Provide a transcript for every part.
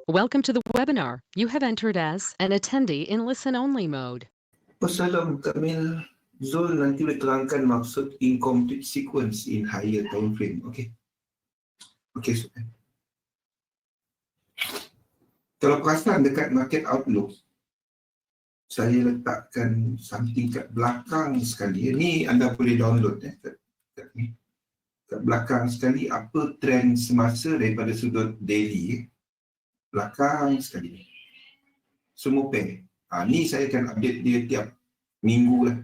Welcome to the webinar. You have entered as an attendee in listen-only mode. Salam Kamil. Zul nanti boleh terangkan maksud incomplete sequence in higher time frame. Okey. Okey, soalan. Kalau perasan dekat market outlook, saya letakkan something kat belakang sekali. Ini anda boleh download kat ni. Kat belakang sekali apa trend semasa daripada sudut daily. Belakang sekali. Semua pair. Ni saya akan update dia tiap minggu lah.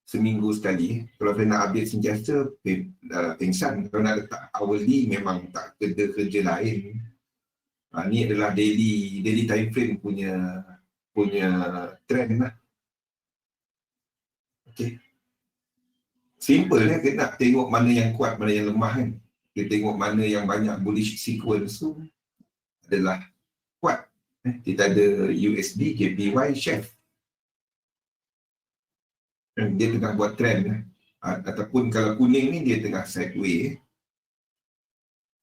Seminggu sekali. Kalau saya nak update sentiasa, pengsan. Kalau nak letak hourly, memang tak kerja lain. Ni adalah daily time frame punya trend lah. Okay. Simple lah, kita nak tengok mana yang kuat, mana yang lemah kan. Kita tengok mana yang banyak bullish sequence tu adalah kuat. Kita ada USD, JPY, Chef. Dia tengah buat trend. Ataupun kalau kuning ni dia tengah sideway.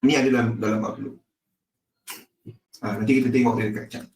Ni ada dalam outlook. Nanti kita tengok dia dekat chart.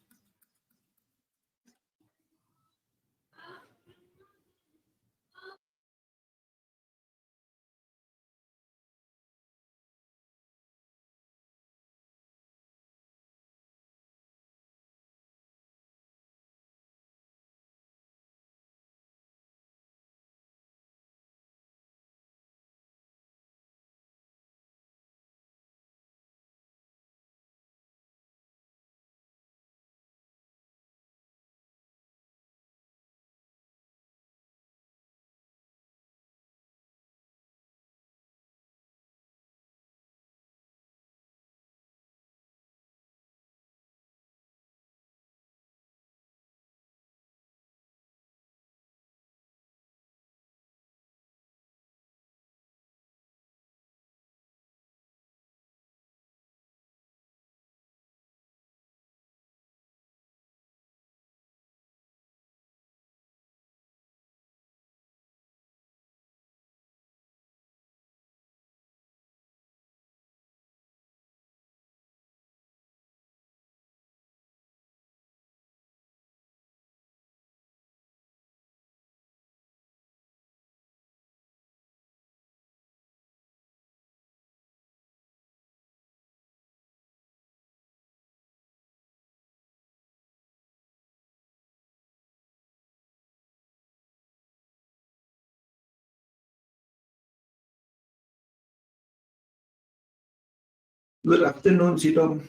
Good afternoon, Sidom.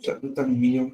Tak tentang minum.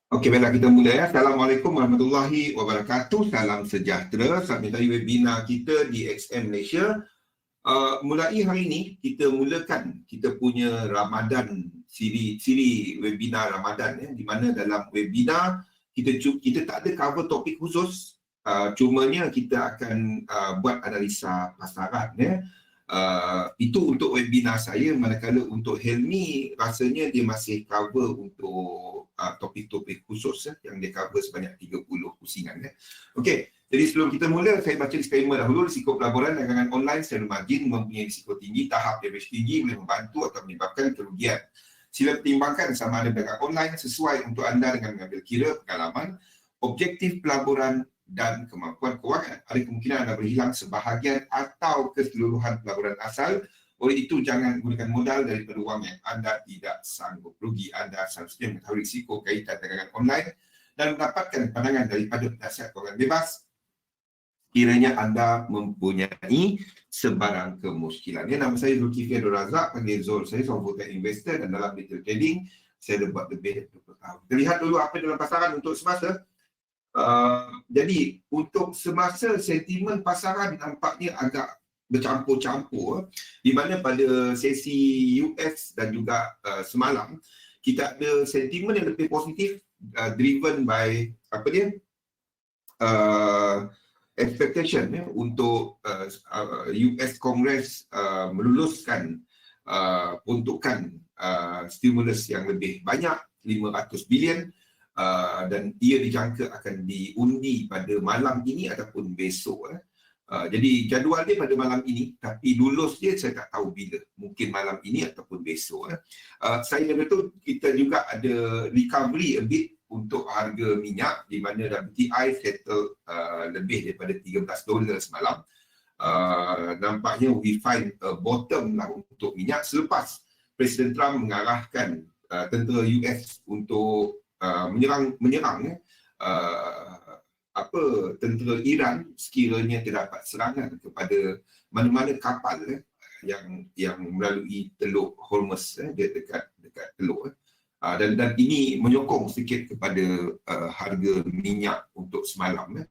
Okey, baiklah kita mula ya. Assalamualaikum warahmatullahi wabarakatuh. Salam sejahtera. Selamat datang di webinar kita di XM Malaysia. Mulai hari ini kita mulakan kita punya Ramadan, siri webinar Ramadan ya, di mana dalam webinar kita tak ada cover topik khusus. Cumanya kita akan buat analisa pasaran ya. Itu untuk webinar saya, manakala untuk Helmi rasanya dia masih cover untuk topik-topik khusus yang dia cover sebanyak 30 pusingan ya. Okey, jadi sebelum kita mula saya baca disclaimer dahulu. Risiko pelaburan dagangan online secara margin mempunyai risiko tinggi, tahap leverage tinggi, boleh membantu atau menyebabkan kerugian. Sila pertimbangkan sama ada dagangan online sesuai untuk anda dengan mengambil kira pengalaman. Objektif pelaburan dan kemampuan kewangan. Ada kemungkinan anda berhilang sebahagian atau keseluruhan pelaburan asal. Oleh itu, jangan gunakan modal daripada wang yang anda tidak sanggup rugi. Anda seharusnya mengetahui risiko kaitan dagangan online dan mendapatkan pandangan daripada penasihat kewangan bebas kiranya anda mempunyai sebarang kemuskilan. Nama saya Zulkifli Abdul Razak, panggil Zul. Saya seorang full-time investor dan dalam retail trading saya dah buat lebih dari 20 tahun. Kita lihat dulu apa dalam pasaran untuk semasa. Jadi untuk semasa sentimen pasaran nampaknya agak bercampur-campur, di mana pada sesi US dan juga semalam kita ada sentimen yang lebih positif, driven by expectation untuk US Congress meluluskan peruntukan stimulus yang lebih banyak 500 bilion dan ia dijangka akan diundi pada malam ini ataupun besok. Jadi jadual dia pada malam ini, tapi lulus dia saya tak tahu bila, mungkin malam ini ataupun besok. Saya betul kita juga ada recovery a bit untuk harga minyak, di mana WTI settle lebih daripada $13 semalam. Nampaknya we find a bottom lah untuk minyak selepas Presiden Trump mengarahkan tentera US untuk menyerang tentera Iran sekiranya terdapat serangan kepada mana-mana kapal yang melalui Teluk Hormuz dekat Teluk. Dan ini menyokong sedikit kepada harga minyak untuk semalam.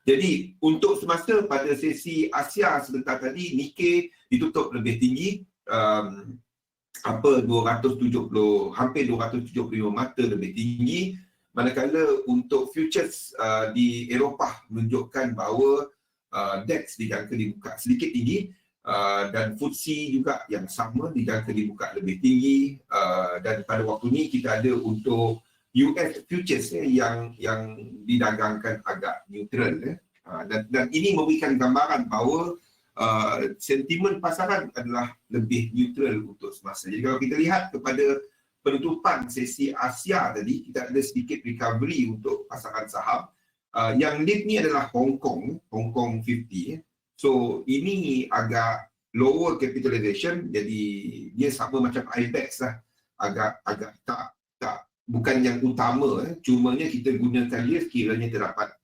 Jadi untuk semasa pada sesi Asia sebentar tadi, Nikkei ditutup lebih tinggi, hampir 275 mata lebih tinggi, manakala untuk futures di Eropah menunjukkan bahawa DAX dijangka dibuka sedikit tinggi, dan FTSE juga yang sama dijangka dibuka lebih tinggi, dan pada waktu ini kita ada untuk US futures yang didagangkan agak neutral, dan ini memberikan gambaran bahawa sentimen pasaran adalah lebih neutral untuk semasa. Jadi kalau kita lihat kepada penutupan sesi Asia tadi, kita ada sedikit recovery untuk pasaran saham. Yang lead ni adalah Hong Kong 50. So ini agak lower capitalization, jadi dia sama macam IBEX lah, agak tak bukan yang utama, cumanya kita gunakan dia sekiranya terdapat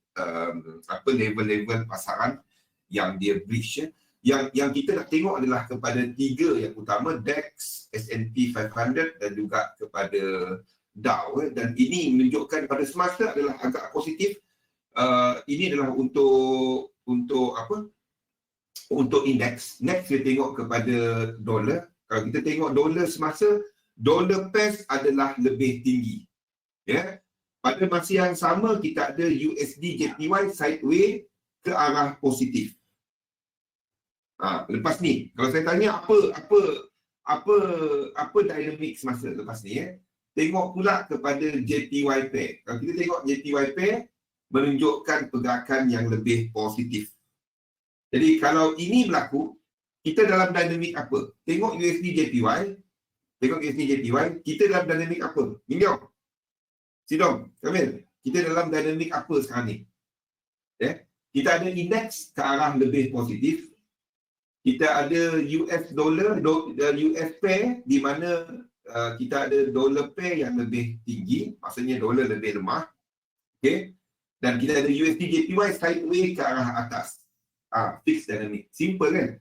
level-level pasaran yang dia breach. Yang kita nak tengok adalah kepada tiga yang utama, DAX, S&P 500 dan juga kepada Dow, dan ini menunjukkan pada semasa adalah agak positif. Ini adalah untuk indeks. Next kita tengok kepada dolar. Kalau kita tengok dolar semasa, dolar pairs adalah lebih tinggi. Ya. Pada masa yang sama kita ada USD JPY sideways ke arah positif. Lepas ni, kalau saya tanya apa dynamic semasa lepas ni, tengok pula kepada JPY pair. Kalau kita tengok JPY pair menunjukkan pergerakan yang lebih positif. Jadi kalau ini berlaku, kita dalam dinamik apa? Tengok USD JPY, kita dalam dinamik apa? Minggau. Sidong, Kamil. Kita dalam dinamik apa sekarang ni? Kita ada indeks ke arah lebih positif. Kita ada US dollar, US pair, di mana kita ada dollar pair yang lebih tinggi, maksudnya dolar lebih lemah. Okay? Dan kita ada USD JPY sideways ke arah atas. Fixed dynamic. Simple kan?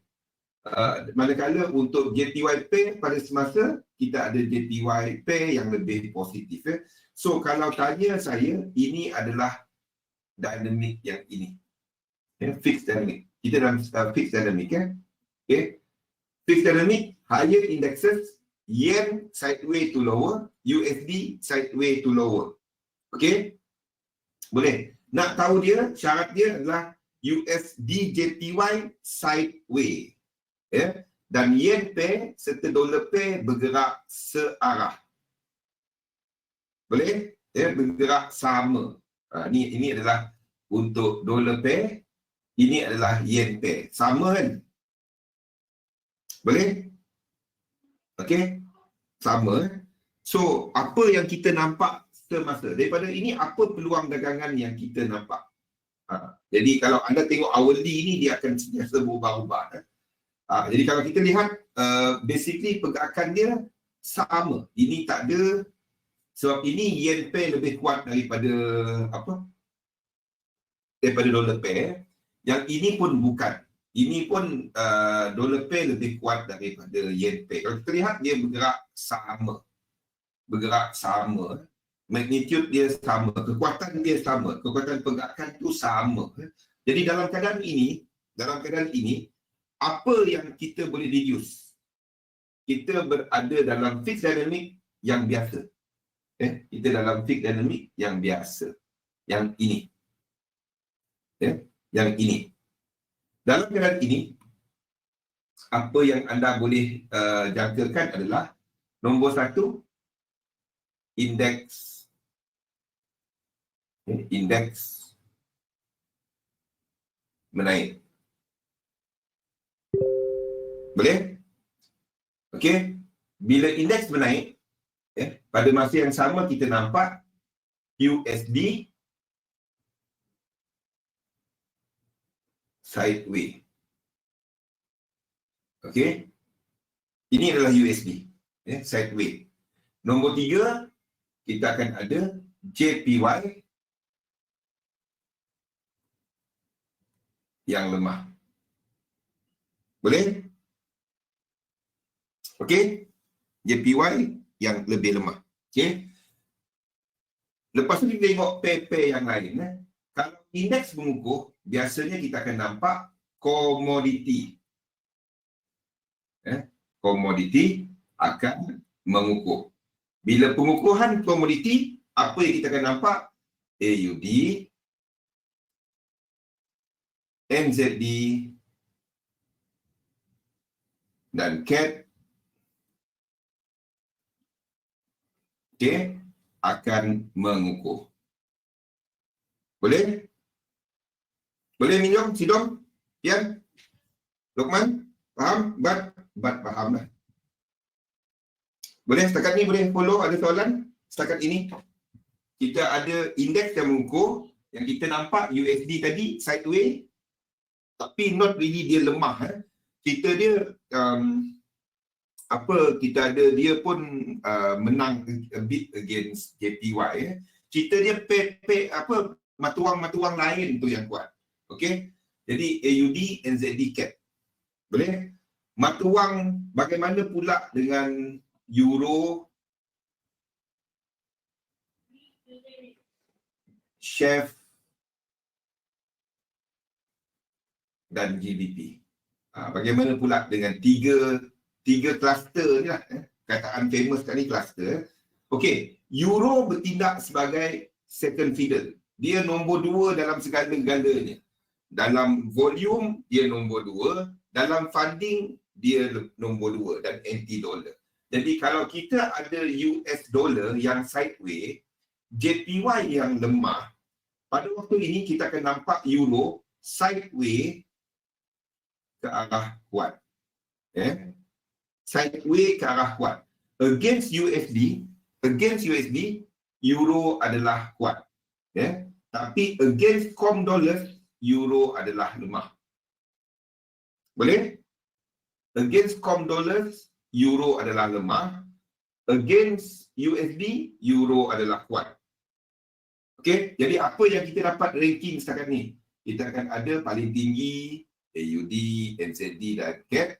Manakala untuk JPY pair pada semasa, kita ada JPY pair yang lebih positif. So kalau tanya saya, ini adalah dynamic yang ini. Fixed dynamic. Kita dalam fixed dynamic. Fixed dynamic, higher indexes, yen sideways to lower, USD sideways to lower. Okay? Boleh. Nak tahu dia, syarat dia adalah USD JPY sideways. Dan yen pair serta dollar pair bergerak searah. Boleh? Bergerak sama. Ini adalah untuk dollar pair, ini adalah yen pair. Sama kan? Boleh? Okey? Sama. So, apa yang kita nampak semasa? Daripada ini, apa peluang dagangan yang kita nampak? Jadi kalau anda tengok hourly ni, dia akan sentiasa berubah-ubah. Jadi kalau kita lihat, basically pergerakan dia sama. Ini tak ada, sebab ini yen pair lebih kuat daripada daripada dollar pair. Yang ini pun bukan. Ini pun dollar pair lebih kuat daripada yen pair. Kalau kita lihat, dia bergerak sama. Magnitude dia sama, kekuatan dia sama, kekuatan pergerakan tu sama. Jadi dalam keadaan ini, apa yang kita boleh deduce? Kita berada dalam fixed dynamic yang biasa. Kita dalam fixed dynamic yang biasa. Yang ini. Yang ini. Dalam keadaan ini, apa yang anda boleh jangkakan adalah nombor satu, indeks menaik. Boleh? Okey. Bila indeks menaik, pada masa yang sama kita nampak USD sideways. Okey. Ini adalah USD, sideways. Nombor 3, kita akan ada JPY yang lemah. Boleh? Okey? JPY yang lebih lemah. Okey? Lepas tu kita tengok pair-pair yang lain. Kalau indeks mengukuh, biasanya kita akan nampak komoditi. Komoditi akan mengukuh. Bila pengukuhan komoditi, apa yang kita akan nampak? AUD, NZD dan CAD akan mengukuh. Boleh? Boleh Minjong, Sidong, Pian, Lokman, faham? Bat faham lah. Boleh setakat ni boleh follow, ada soalan? Setakat ini kita ada indeks yang mengukuh, yang kita nampak USD tadi sideways, tapi not really dia lemah. Kita dia kita ada dia pun menang a bit against JPY. Kita dia matuang-matuang lain tu yang kuat. Okey. Jadi AUD, NZD, CAD. Boleh? Matuang bagaimana pula dengan Euro, Chef dan GBP. Bagaimana pula dengan tiga kluster ni lah. Kataan famous kali kluster. Okey, Euro bertindak sebagai second fiddle. Dia nombor 2 dalam segala-galanya. Dalam volume, dia nombor 2. Dalam funding, dia nombor 2 dan anti-dollar. Jadi kalau kita ada US dollar yang sideways, JPY yang lemah, pada waktu ini kita akan nampak Euro sideways ke arah kuat. Sideways ke arah kuat. Against USD, Euro adalah kuat. Tapi against COM dollars, Euro adalah lemah. Boleh? Against COM dollars, Euro adalah lemah. Against USD, Euro adalah kuat. Okey, jadi apa yang kita dapat ranking setakat ni? Kita akan ada paling tinggi AUD, NZD dan CAD.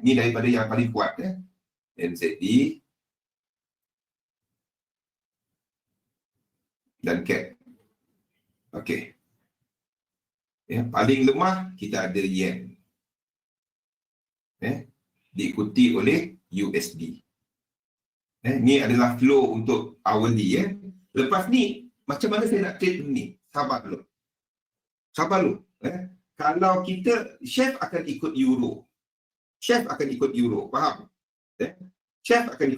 Ni daripada yang paling kuat. NZD dan CAD. Okey. Paling lemah kita ada yen. Diikuti oleh USD. Ni adalah flow untuk hourly. Lepas ni, macam mana saya nak trade ni? Sabar dulu. Kalau kita, Chef akan ikut Euro. Faham? Chef akan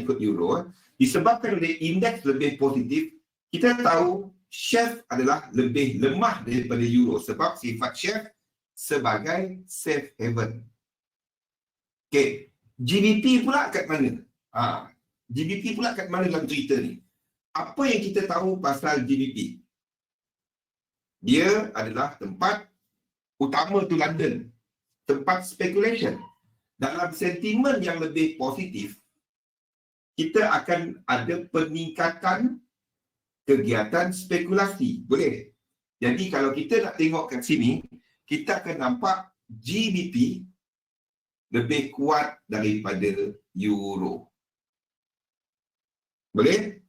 ikut Euro. Disebabkan oleh indeks lebih positif, kita tahu Chef adalah lebih lemah daripada Euro sebab sifat Chef sebagai safe haven. Okey, GBP pula kat mana? GBP pula kat mana dalam cerita ni? Apa yang kita tahu pasal GBP? Dia adalah tempat utama tu London. Tempat speculation. Dalam sentimen yang lebih positif, kita akan ada peningkatan kegiatan spekulasi. Boleh? Jadi kalau kita nak tengok kat sini, kita akan nampak GBP lebih kuat daripada euro. Boleh?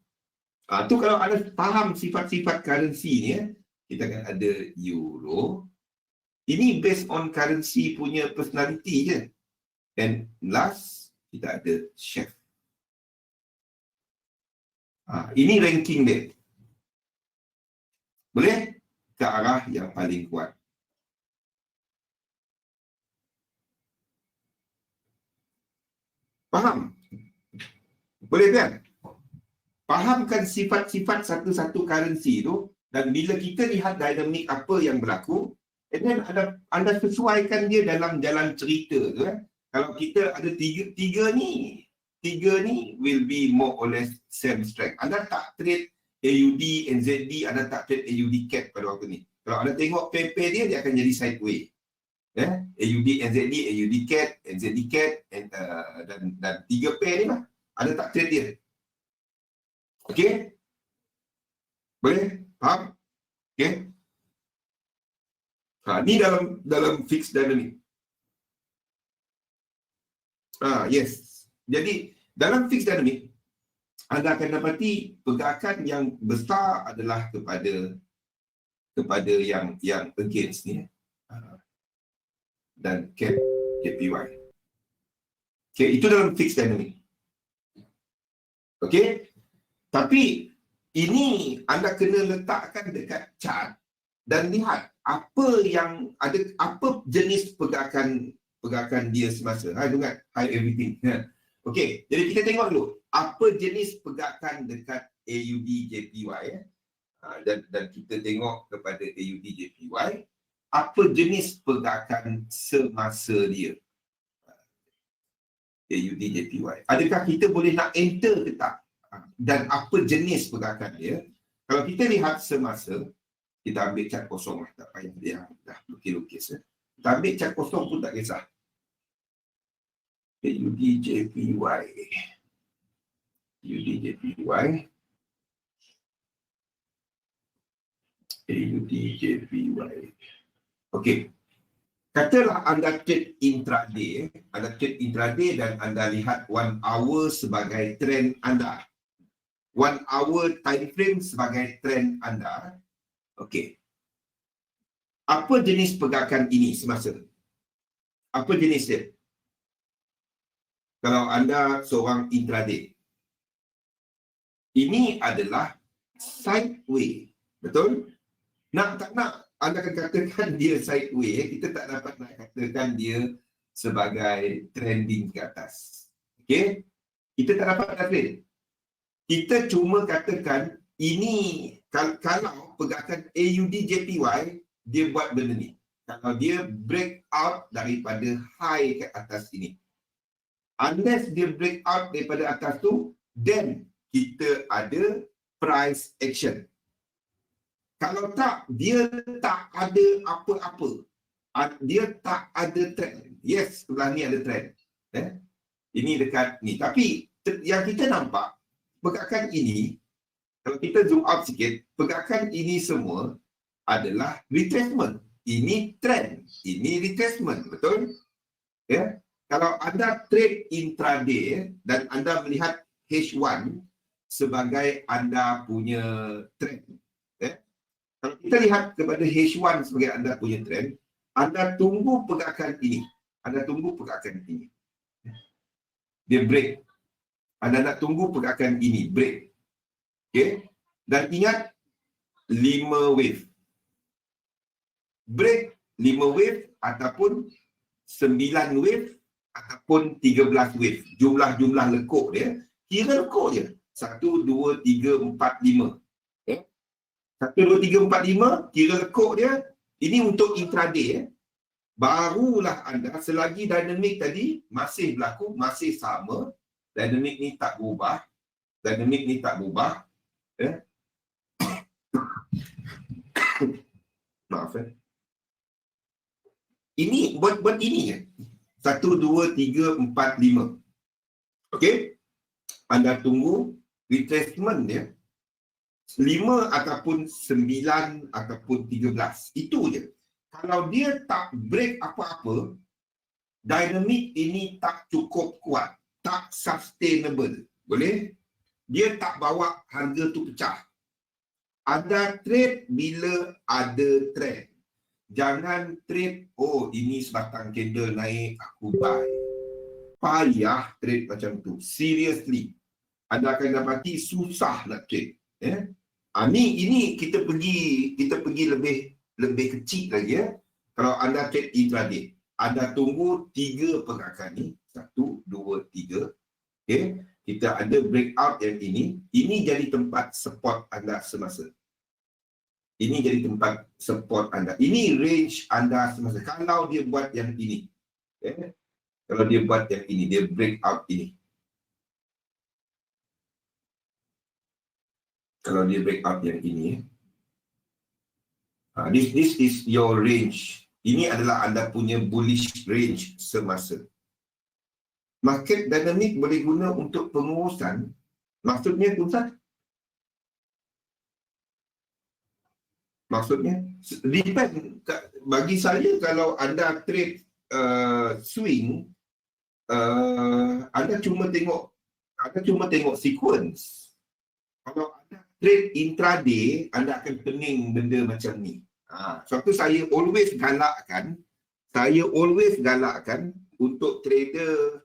Tu kalau ada faham sifat-sifat currency ni, kita akan ada euro. Ini based on currency punya personality je. And last, kita ada chef. Ini ranking dia. Boleh? Ke arah yang paling kuat. Faham? Boleh kan? Fahamkan sifat-sifat satu-satu currency tu, dan bila kita lihat dinamik apa yang berlaku, and then anda sesuaikan dia dalam jalan cerita tu. Kalau kita ada tiga ni will be more or less same strength. Anda tak trade AUD, NZD, anda tak trade AUD CAD pada waktu ni. Kalau anda tengok pair dia akan jadi sideways. AUD, NZD, AUD CAD, NZD CAD, dan tiga pair ni lah. Anda tak trade dia. Okey? Boleh? Faham? Okey? Ni dalam fixed dynamic. Yes. Jadi, dalam fixed dynamic, anda akan dapati pergerakan yang besar adalah kepada yang against ni. Dan cap JPY. Okay, itu dalam fixed dynamic. Okay? Tapi, ini anda kena letakkan dekat chart dan lihat apa jenis pergerakan dia semasa. Ingat, everything. Okey, jadi kita tengok dulu apa jenis pergerakan dekat AUD JPY dan kita tengok kepada AUD JPY apa jenis pergerakan semasa dia. AUD JPY. Adakah kita boleh nak enter ke tak? Dan apa jenis pergerakan dia? Kalau kita lihat semasa, kita ambil cat kosong lah, tak payah dia dah lukis-lukis. Kita ambil cat kosong pun tak kisah. AUD JPY. AUD JPY. AUD JPY. Okey. Katalah anda trade intraday. Anda trade intraday dan anda lihat 1 hour sebagai trend anda. 1 hour time frame sebagai trend anda. Okey. Apa jenis pergerakan ini semasa? Apa jenis dia? Kalau anda seorang intraday. Ini adalah sideways. Betul? Nak tak nak, anda akan katakan dia sideways. Kita tak dapat nak katakan dia sebagai trending ke atas. Okey? Kita tak dapat katakan. Kita cuma katakan ini kalau pergerakan AUD JPY dia buat benda ni. Kalau dia break out daripada high ke atas ini. Unless dia break out daripada atas tu, then kita ada price action. Kalau tak, dia tak ada apa-apa. Dia tak ada trend. Yes, sebelah ni ada trend. Ini dekat ni. Tapi yang kita nampak, pergerakan ini, kalau kita zoom out sikit, pergerakan ini semua adalah retracement. Ini trend. Ini retracement. Betul? Ya. Kalau anda trade intraday dan anda melihat H1 sebagai anda punya trend. Kalau kita lihat kepada H1 sebagai anda punya trend, anda tunggu pergerakan ini. Anda tunggu pergerakan ini. Dia break. Anda nak tunggu pergerakan ini, break. Okay? Dan ingat, 5 wave. Break 5 wave ataupun 9 wave ataupun 13 wave. Jumlah-jumlah lekuk dia, kira lekuk je. 1, 2, 3, 4, 5. 1, 2, 3, 4, 5, kira lekuk dia. Ini untuk intraday. Barulah anda, selagi dinamik tadi masih berlaku, masih sama, dinamik ni tak berubah, Eh? Maaf Ini buat ini ya. 1, 2, 3, 4, 5. Okey? Anda tunggu retracement dia 5 ataupun 9 ataupun 13. Itu je. Kalau dia tak break apa-apa, dinamik ini tak cukup kuat, tak sustainable. Boleh? Dia tak bawa harga tu pecah. Anda trade bila ada trend. Jangan trade, oh ini sebatang candle naik, aku buy. Payah trade macam tu. Seriously. Anda akan dapati susah nak trade. Ini kita pergi lebih kecil lagi ya. Kalau anda trade intraday, anda tunggu 3 pergerakan ni, 1, 2, 3. Okey, kita ada breakout yang ini jadi tempat support anda semasa. Ini jadi tempat support anda. Ini range anda semasa. Kalau dia buat yang ini. Kalau dia buat yang ini, dia breakout ini. Kalau dia breakout yang ini, this is your range. Ini adalah anda punya bullish range semasa. Market dynamic boleh guna untuk pengurusan. Maksudnya, Ustaz? Maksudnya, depend. Bagi saya, kalau anda trade swing, anda cuma tengok sequence. Kalau anda trade intraday, anda akan pening benda macam ni. Sebab tu saya always galakkan untuk trader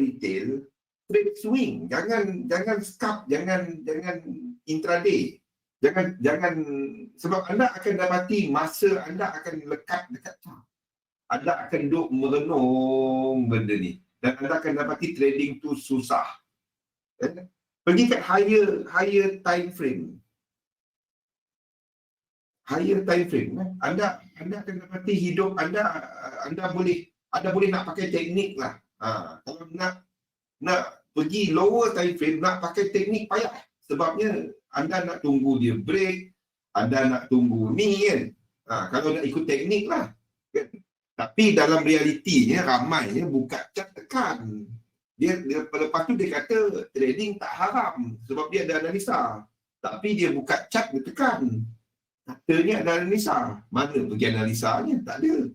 retail, trade swing. Jangan scalp, jangan intraday. Jangan sebab anda akan dapati masa anda akan lekat dekat chart. Anda akan duduk merenung benda ni dan anda akan dapati trading tu susah. Pergi kat higher time frame. Higher time frame. Anda akan dapati hidup anda boleh nak pakai teknik lah. Kalau nak pergi lower time frame, nak pakai teknik payah. Sebabnya anda nak tunggu dia break, anda nak tunggu ni kan. Kalau nak ikut teknik lah. Tapi dalam realitinya ramainya buka chart tekan. Dia lepas tu dia kata trading tak haram sebab dia ada analisa. Tapi dia buka chart dia tekan. Katanya ada analisa. Mana pergi analisanya? Tak ada.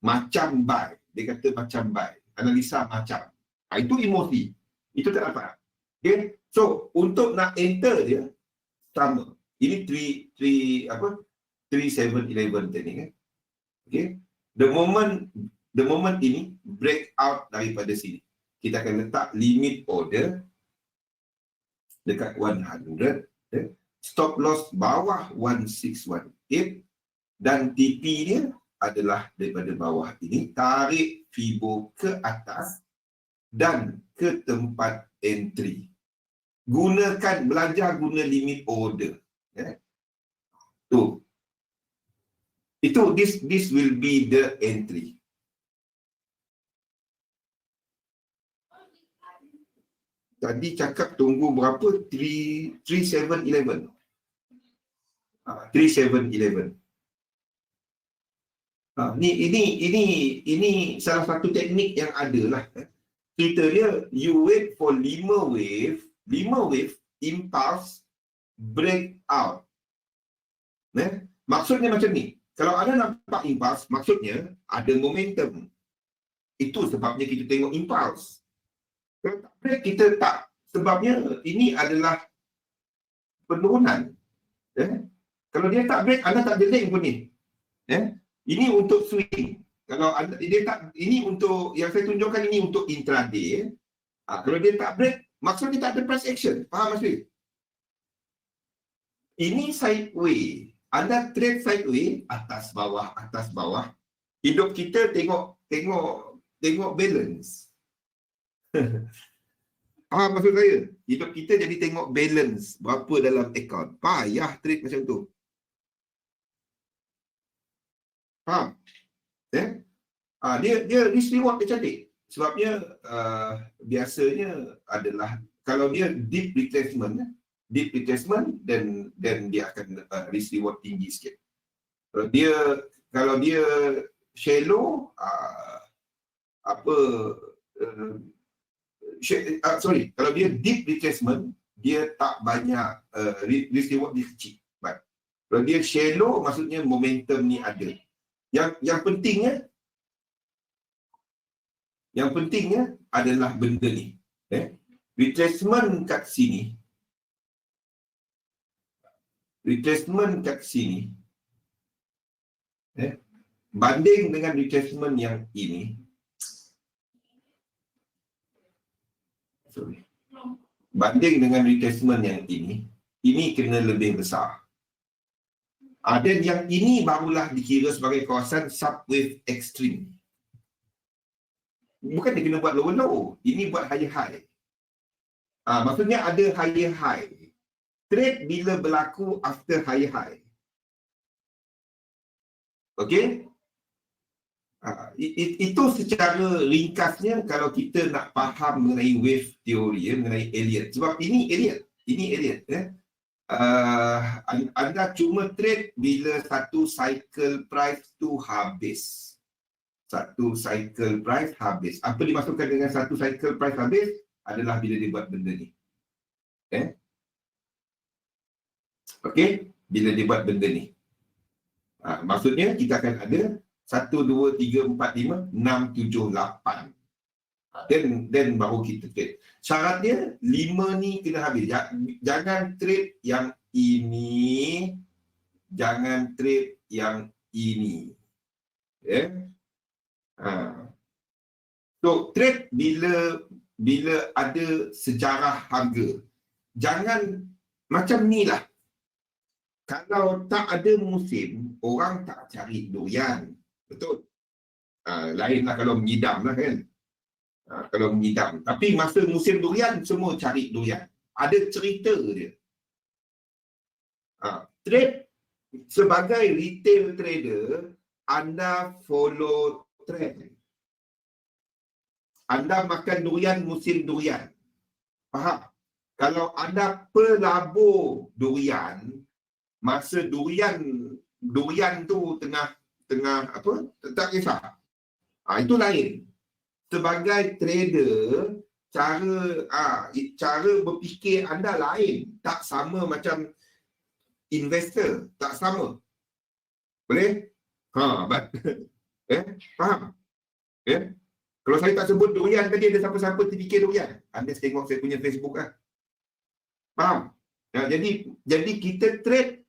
Macam buy. Dia kata macam buy. Analisa macam. Itu emosi. Itu tak dapat. Okay? So, untuk nak enter dia, sama. Ini 3-7-11 teknik. Okay? The moment ini break out daripada sini. Kita akan letak limit order dekat 100. Stop loss bawah 1618. Dan TP dia adalah daripada bawah ini. Tarik Fibo ke atas dan ke tempat entry. Belajar guna limit order. This will be the entry. Tadi cakap tunggu berapa? 3-7-11. 3-7-11. Ini salah satu teknik yang ada lah. Cerita dia, you wait for 5 wave impulse breakout. Maksudnya macam ni. Kalau ada nampak impulse, maksudnya ada momentum. Itu sebabnya kita tengok impulse. Kalau tak break, kita tak. Sebabnya ini adalah penurunan. Kalau dia tak break, anda tak delay pun ni. Ini untuk swing. Kalau dia tak, ini untuk yang saya tunjukkan ini untuk intraday. Kalau dia tak break, maksudnya tak ada price action. Faham maksudnya? Ini sideway. Anda trade sideway, atas bawah. Hidup kita tengok balance. Faham maksud saya? Hidup kita jadi tengok balance berapa dalam account. Payah trade macam tu. Faham? Dia risk reward dia cantik. Sebabnya biasanya adalah kalau dia deep retracement, deep retracement, dan dia akan risk reward tinggi sikit. Kalau dia shallow, kalau dia deep retracement, dia tak banyak risk reward dia kecil. But kalau dia shallow, maksudnya momentum ni ada. Yang pentingnya adalah benda ni. Retracement kat sini. Banding dengan retracement yang ini. Banding dengan retracement yang ini kena lebih besar. Dan yang ini barulah dikira sebagai kawasan subwave extreme. Bukan dia kena buat low, ini buat high. Maksudnya ada high. Trade bila berlaku after high. Okey? Itu secara ringkasnya kalau kita nak faham mengenai wave theory, mengenai Elliott. Sebab ini Elliott. Anda cuma trade bila satu cycle price tu habis. Satu cycle price habis. Apa dimaksudkan dengan satu cycle price habis? Adalah bila dia buat benda ni. Okey? Bila dia buat benda ni. Maksudnya kita akan ada 1, 2, 3, 4, 5, 6, 7, 8. Dan baru kita trade. Syaratnya 5 ni kena habis. Jangan trade yang ini. Jangan trade yang ini. So trade bila ada sejarah harga. Jangan macam ni lah. Kalau tak ada musim, orang tak cari durian. Betul? Lainlah kalau mengidam lah kan. Kalau mengidam. Tapi masa musim durian, semua cari durian. Ada cerita dia. Trade sebagai retail trader, anda follow trend. Anda makan durian musim durian. Faham? Kalau anda pelabur durian, masa durian tu tengah apa? Tak kisah. Itu lain. Sebagai trader, cara berfikir anda lain. Tak sama macam investor. Tak sama. Boleh? Faham? Kalau saya tak sebut durian tadi, ada siapa-siapa terfikir durian. Anda tengok saya punya Facebook lah. Faham? Jadi kita trade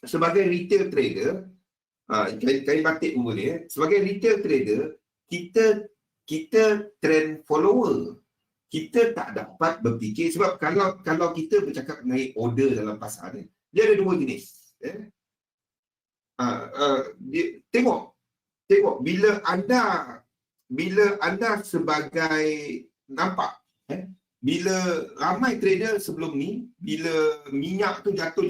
sebagai retail trader, kain batik umur ni, sebagai retail trader, kita trend follower. Kita tak dapat berfikir, sebab kalau kita bercakap mengenai order dalam pasar ni, dia ada dua jenis. Tengok bila anda sebagai nampak, bila ramai trader sebelum ni, bila minyak tu jatuh,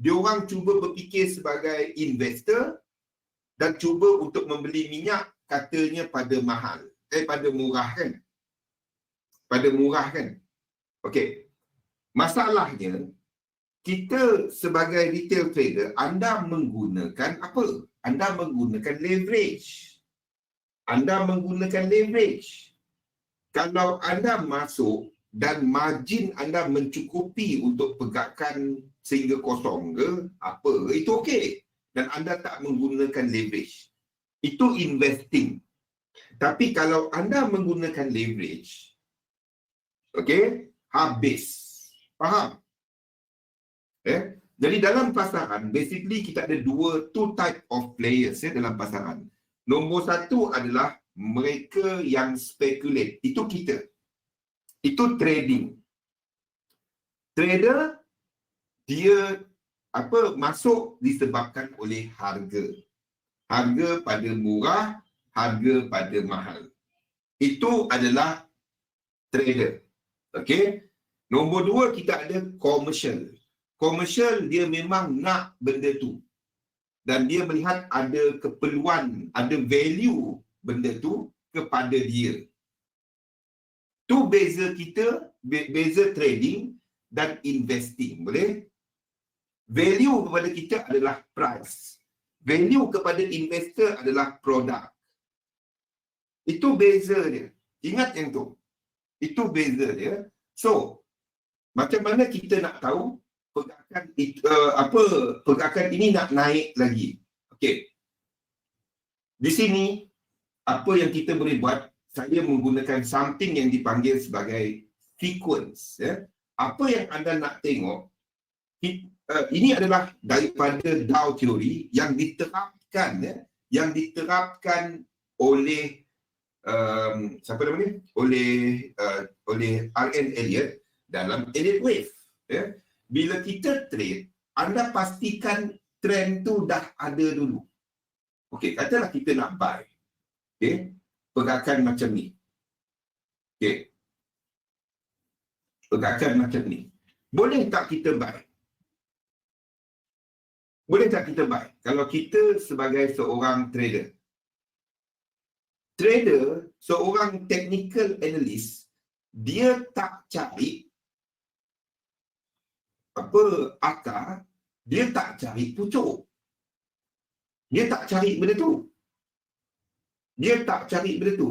dia orang cuba berfikir sebagai investor dan cuba untuk membeli minyak, katanya pada mahal, pada murah kan. Pada murah kan. Okey. Masalahnya, kita sebagai retail trader, anda menggunakan apa? Anda menggunakan leverage. Kalau anda masuk dan margin anda mencukupi untuk pegakkan sehingga kosong ke apa, itu okey. Dan anda tak menggunakan leverage, itu investing. Tapi kalau anda menggunakan leverage, okey, habis. Faham? Jadi dalam pasaran, basically kita ada two type of players dalam pasaran. Nombor satu adalah mereka yang speculate. Itu kita. Itu trading. Trader, dia masuk disebabkan oleh harga. Harga pada murah, harga pada mahal. Itu adalah trader. Okey. Nombor dua, kita ada commercial. Commercial, dia memang nak benda tu. Dan dia melihat ada keperluan, ada value benda tu kepada dia. Tu beza kita, beza trading dan investing. Boleh? Value kepada kita adalah price. Value kepada investor adalah produk. Itu beza dia. Ingat yang tu. Itu beza dia. So, macam mana kita nak tahu pergerakan ini nak naik lagi? Okey. Di sini apa yang kita boleh buat, saya menggunakan something yang dipanggil sebagai sequence. Ya. Apa yang anda nak tengok, ini adalah daripada Dow Theory yang diterapkan, ya, yang diterapkan oleh siapa nama dia? Oleh R.N. Elliott dalam Elliott Wave. Ya. Bila kita trade, anda pastikan trend tu dah ada dulu. Okey, katalah kita nak buy. Okey, pergerakan macam ni. Okey. Pergerakan macam ni. Boleh tak kita buy? Boleh tak kita buy? Kalau kita sebagai seorang trader. Trader, seorang technical analyst, dia tak cari akar, dia tak cari pucuk. Dia tak cari benda tu. Dia tak cari benda tu.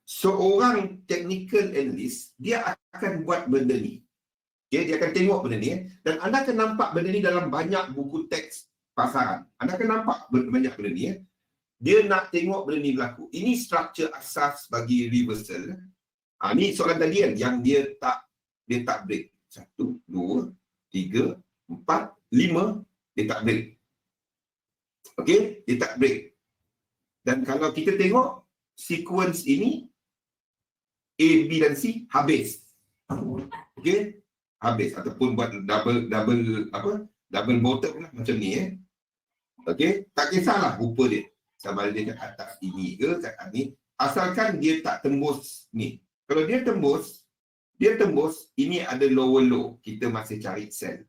Seorang technical analyst, dia akan buat benda ni. Okay, dia akan tengok benda ni. Dan anda akan nampak benda ni dalam banyak buku teks pasaran. Anda akan nampak banyak benda ni. Dia nak tengok benda ni berlaku. Ini struktur asas bagi reversal. Ni soalan tadi kan, yang dia tak break. 1, 2, 3, 4, 5, dia tak break. Okey, dia tak break. Dan kalau kita tengok sequence ini, A, B dan C habis. Okey, habis ataupun buat double bottom lah macam ni. Okey, tak kisahlah rupa dia. Sama ada dia kat atas ini ke kat ni, asalkan dia tak tembus ni. Kalau dia tembus, ini ada lower low, kita masih cari sell.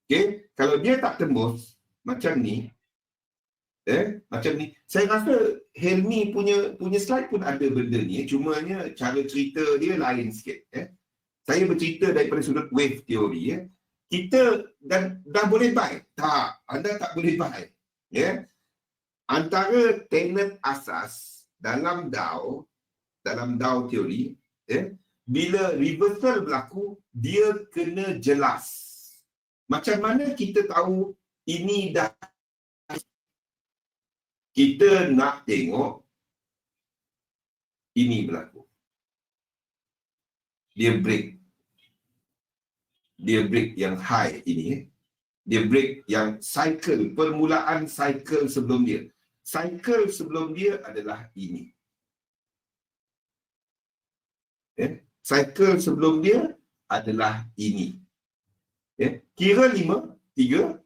Okey, kalau dia tak tembus macam ni, macam ni. Saya rasa Helmi punya slide pun ada benda ni, cumanya cara cerita dia lain sikit. Saya bercerita daripada sudut wave theory. Kita dah boleh buy? Tak, anda tak boleh buy. Antara tenet asas dalam Dow theory, bila reversal berlaku, dia kena jelas. Macam mana kita tahu ini dah? Kita nak tengok ini berlaku. Dia break yang high ini. Dia break yang cycle, permulaan cycle sebelum dia. Cycle sebelum dia adalah ini. Cycle sebelum dia adalah ini. Kira 5, 3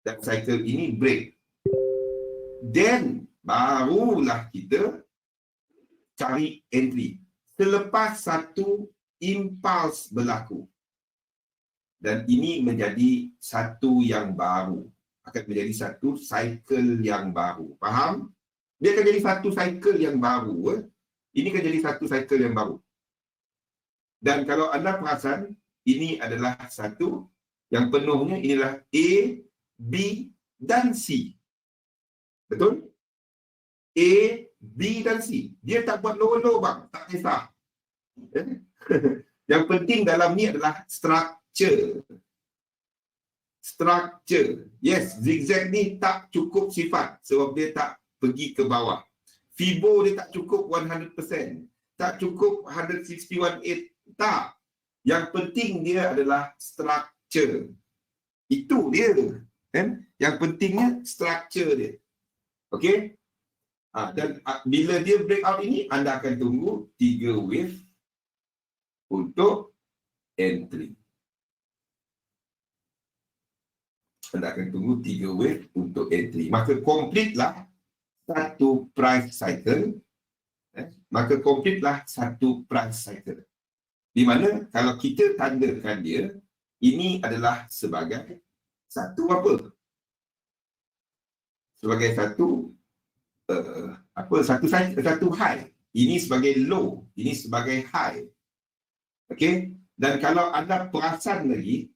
dan cycle ini break. Then barulah kita cari entry selepas satu impuls berlaku. Dan ini menjadi satu yang baru. Akan menjadi satu cycle yang baru. Faham? Dia akan jadi satu cycle yang baru. Ini akan jadi satu cycle yang baru. Dan kalau anda perasan, ini adalah satu yang penuhnya inilah A, B dan C. Betul? A, B dan C. Dia tak buat low-low bang. Tak kisah. Yang penting dalam ni adalah structure. Yes, zigzag ni tak cukup sifat sebab dia tak pergi ke bawah. Fibo dia tak cukup 100%. Tak cukup 161.8. Tak. Yang penting dia adalah structure. Itu dia. Yang pentingnya structure dia. Okey? Dan bila dia breakout ini, anda akan tunggu 3 wave untuk entry. Anda akan tunggu 3 wave untuk entry. Maka complete lah satu price cycle. Di mana kalau kita tandakan dia, ini adalah sebagai satu apa? Sebagai satu satu high. Ini sebagai low, ini sebagai high. Okey? Dan kalau anda perasan lagi,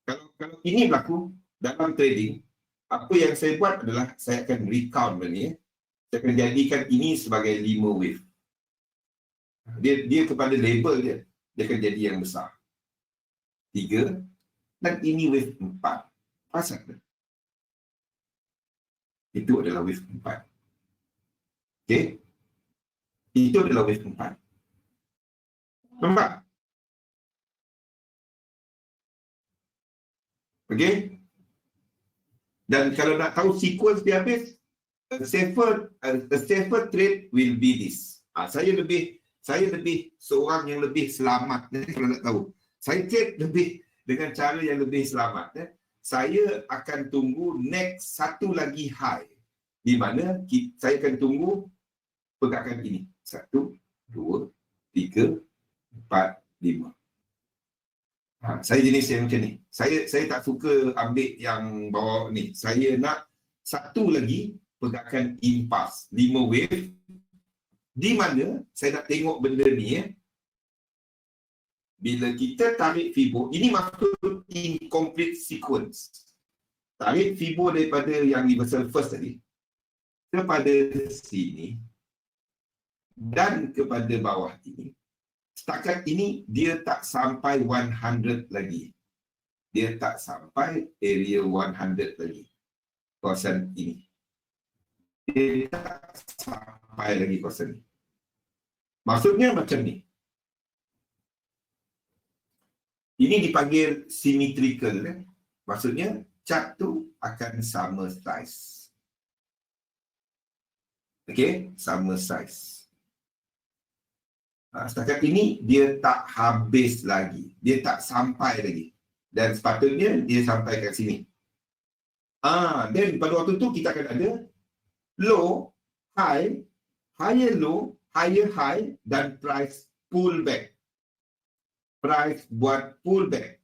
kalau ini berlaku dalam trading, apa yang saya buat adalah saya akan recount ni. Saya akan jadikan ini sebagai 5 wave. Dia kepada label dia akan jadi yang besar. 3 dan ini wave 4. Perasan tak? Itu adalah wave 4. Okey? Itu adalah wave 4. Nampak? Okey? Dan kalau nak tahu sequence dia habis, a safer trade will be this. Saya lebih seorang yang lebih selamat kalau nak tahu. Saya trade lebih dengan cara yang lebih selamat. Saya akan tunggu next satu lagi high, di mana saya akan tunggu pergerakan ini. 1, 2, 3, 4, 5. Saya jenis yang macam ni. Saya tak suka ambil yang bawah ni. Saya nak satu lagi pergerakan impas, 5 wave, di mana saya nak tengok benda ni. Bila kita tarik Fibo, ini maksud incomplete sequence. Tarik Fibo daripada yang universal first tadi kepada sini dan kepada bawah ini. Setakat ini dia tak sampai 100 lagi. Dia tak sampai area 100 lagi. Kawasan ini. Dia tak sampai lagi kawasan ini. Maksudnya macam ni. Ini dipanggil symmetrical. Maksudnya chart tu akan sama size. Okey, sama size. Setakat ini dia tak habis lagi. Dia tak sampai lagi. Dan sepatutnya dia sampai kat sini. Dan pada waktu tu kita akan ada low, high, higher low, higher high dan price pullback. Price buat pullback.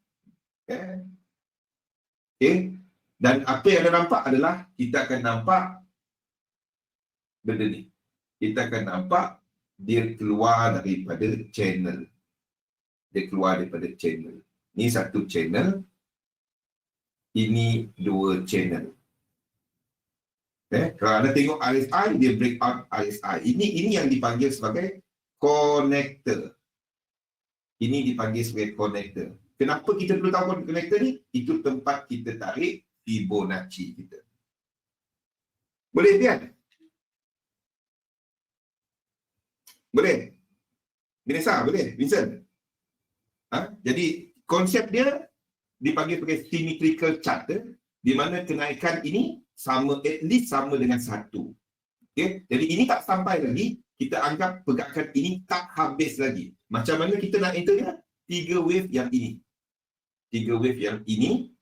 Okay. Dan apa yang anda nampak adalah kita akan nampak benda ni. Kita akan nampak dia keluar daripada channel. Dia keluar daripada channel. Ini satu channel. Ini 2 channel. Kalau anda tengok RSI, dia break out RSI. Ini yang dipanggil sebagai connector. Ini dipanggil sebagai connector. Kenapa kita perlu tahu connector ni? Itu tempat kita tarik Fibonacci kita. Boleh lihat? Boleh? Vanessa, boleh? Vincent? Jadi konsep dia dipanggil sebagai symmetrical chart, di mana kenaikan ini sama, at least sama dengan 1. Okay? Jadi ini tak sampai lagi. Kita anggap pergerakan ini tak habis lagi. Macam mana kita nak enternya? 3 wave yang ini. 3 wave yang ini.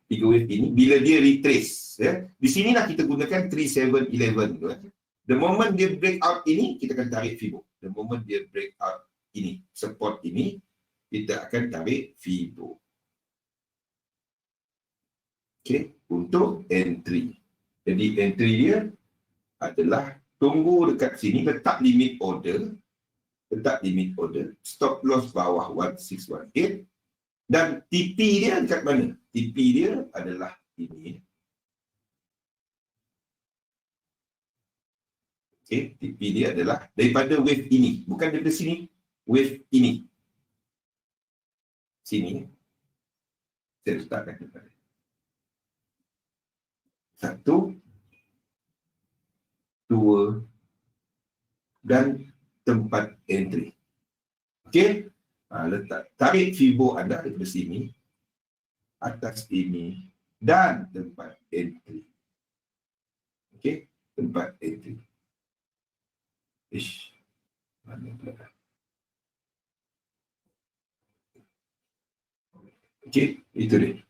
3 wave ini. Bila dia retrace. Di sinilah kita gunakan 3711. The moment dia break out ini, kita akan tarik Fibo. The moment dia break out ini, support ini, kita akan tarik Fibo. Okay. Untuk entry. Jadi entry dia adalah tunggu dekat sini, letak limit order, stop loss bawah 1618, dan TP dia dekat mana? TP dia adalah ini. Okay, TP dia adalah daripada wave ini, bukan daripada sini, wave ini. Sini. Saya letakkan kepada 1, 2 dan tempat entry. Okey? Letak tarik Fibo anda daripada sini, atas ini dan tempat entry. Okey? Tempat entry. Mana pula? Okey, itu dia.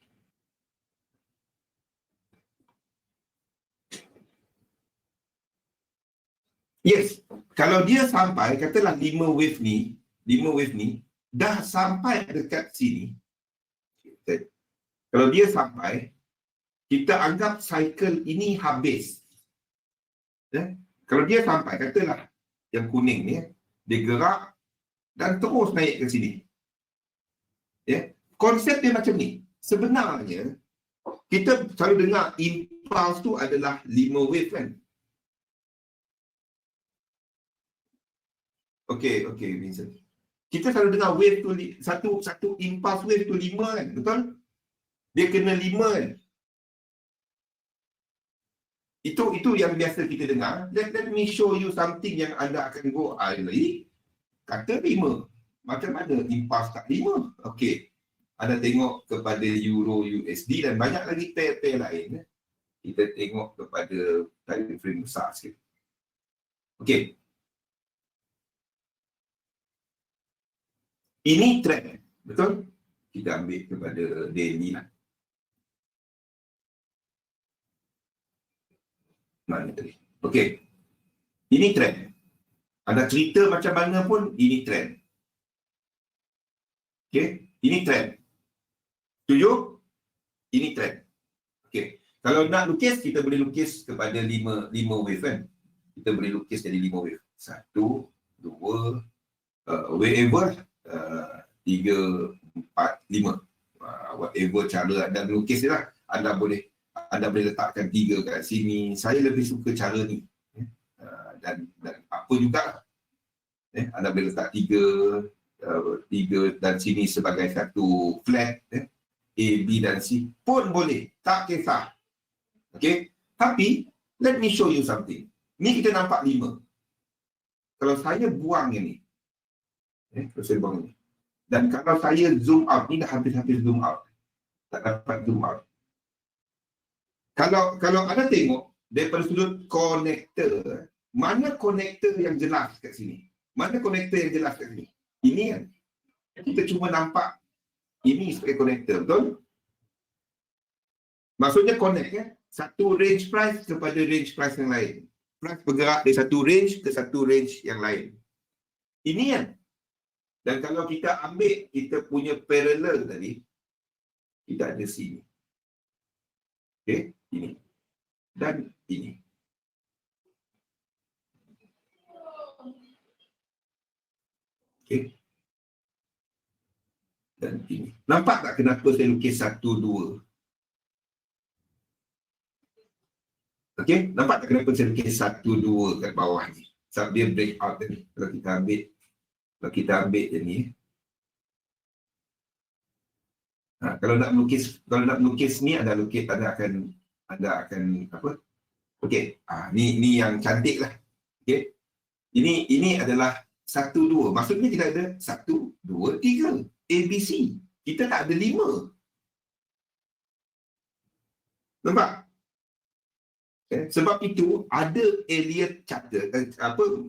Yes, kalau dia sampai, katalah 5 wave ni, dah sampai dekat sini. Kalau dia sampai, kita anggap cycle ini habis. Kalau dia sampai, katalah yang kuning ni, dia gerak dan terus naik ke sini. konsep dia macam ni. Sebenarnya, kita selalu dengar impulse tu adalah 5 wave kan? Okey, Vincent. Kita selalu dengar wave tu, satu impulse wave tu 5 kan? Betul? Dia kena 5 kan? Itu yang biasa kita dengar. Let me show you something yang anda akan go, Ali, kata 5. Macam mana impulse tak 5? Okey. Anda tengok kepada Euro USD dan banyak lagi pair-pair lain. Kita tengok kepada time frame besar sikit. Okey. Ini trend. Betul? Kita ambil kepada daily lah. Mana tadi? Okey. Ini trend. Anda cerita macam mana pun, ini trend. Okey. Ini trend. Setuju? Ini trend. Okey. Kalau nak lukis, kita boleh lukis kepada 5 wave kan? Kita boleh lukis jadi 5 wave. 1, 2, wherever, 3, 4, 5. Whatever cara anda melukis dia lah. Anda boleh letakkan 3 kat sini. Saya lebih suka cara ni. Dan apa juga. Anda boleh letak 3 dan sini sebagai satu flat. A, B dan C pun boleh. Tak kisah. Okay. Tapi, let me show you something. Ni kita nampak 5. Kalau saya buang yang ni. Kalau saya buang ni. Dan kalau saya zoom out. Ni dah habis-habis zoom out. Tak dapat zoom out. Kalau anda tengok daripada sudut konektor, mana konektor yang jelas kat sini? Mana konektor yang jelas kat sini? Ini kan. Kita cuma nampak ini sebagai konektor, betul? Maksudnya connect ya. Satu range price kepada range price yang lain. Price bergerak dari satu range ke satu range yang lain. Ini kan. Dan kalau kita ambil kita punya parallel tadi, kita ada sini. Okey, ini. Dan ini. Okey. Dan ini. Nampak tak kenapa saya lukis 1, 2? Okey, nampak tak kenapa saya lukis 1, 2 kat bawah ni? Sebab dia break out tadi. Kalau kita ambil je ni. Kalau nak melukis ni anda akan apa? Okey, ni yang cantik lah. Okey. Ini adalah 1, 2. Maksudnya kita ada 1, 2, 3. ABC. Kita tak ada 5. Nampak? Sebab itu ada Elliott charter,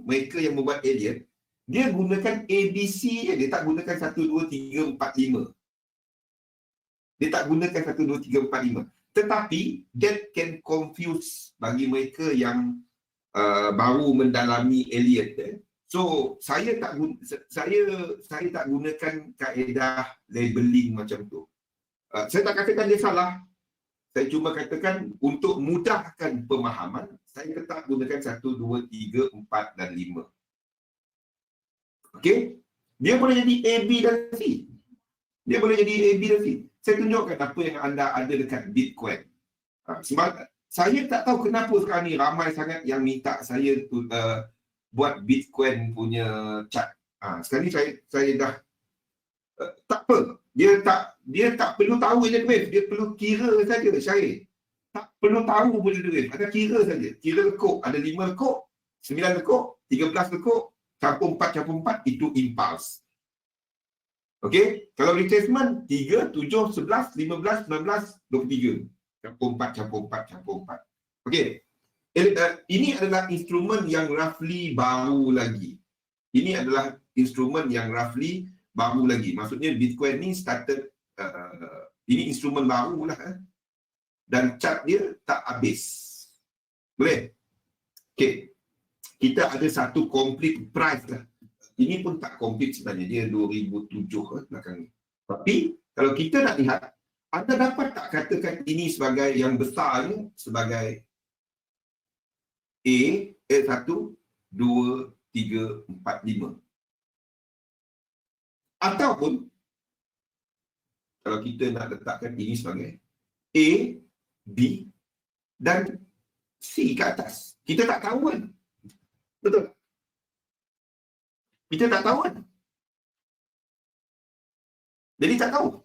mereka yang membuat Elliott, dia gunakan ABC je, dia tak gunakan 1, 2, 3, 4, 5. Dia tak gunakan 1, 2, 3, 4, 5. Tetapi that can confuse bagi mereka yang baru mendalami Elliott. So saya tak gunakan kaedah labeling macam tu. Saya tak katakan dia salah. Saya cuma katakan untuk mudahkan pemahaman, saya tetap gunakan 1, 2, 3, 4 dan 5. Okey? Dia boleh jadi A, B dan C. Dia boleh jadi A, B dan C. Saya tunjukkan apa yang anda ada dekat Bitcoin. Sebab saya tak tahu kenapa sekarang ni ramai sangat yang minta saya buat Bitcoin punya chart. Sekarang ni saya dah tak apa. Dia tak perlu tahu je wave, dia perlu kira saja Syahir. Tak perlu tahu pun dia wave, ada kira saja. Kira lekuk, ada 5 lekuk, 9 lekuk, 13 lekuk, campur 4 itu impulse. Okey, kalau retracement 3, 7, 11, 15, 19, 23. Campur 4. Okey. Ini adalah instrumen yang roughly baru lagi. Ini adalah instrumen yang roughly baru lagi. Maksudnya Bitcoin ni started, ini instrumen baru lah. Dan chart dia tak habis. Boleh? Okay. Kita ada satu complete price lah. Ini pun tak complete sebenarnya. Dia 2007 belakang ni. Tapi kalau kita nak lihat, anda dapat tak katakan ini sebagai yang besar ni sebagai A, A1, 2, 3, 4, 5. Ataupun kalau kita nak letakkan ini sebagai A, B dan C ke atas. Kita tak tahu kan? Betul? Kita tak tahu kan? Jadi tak tahu.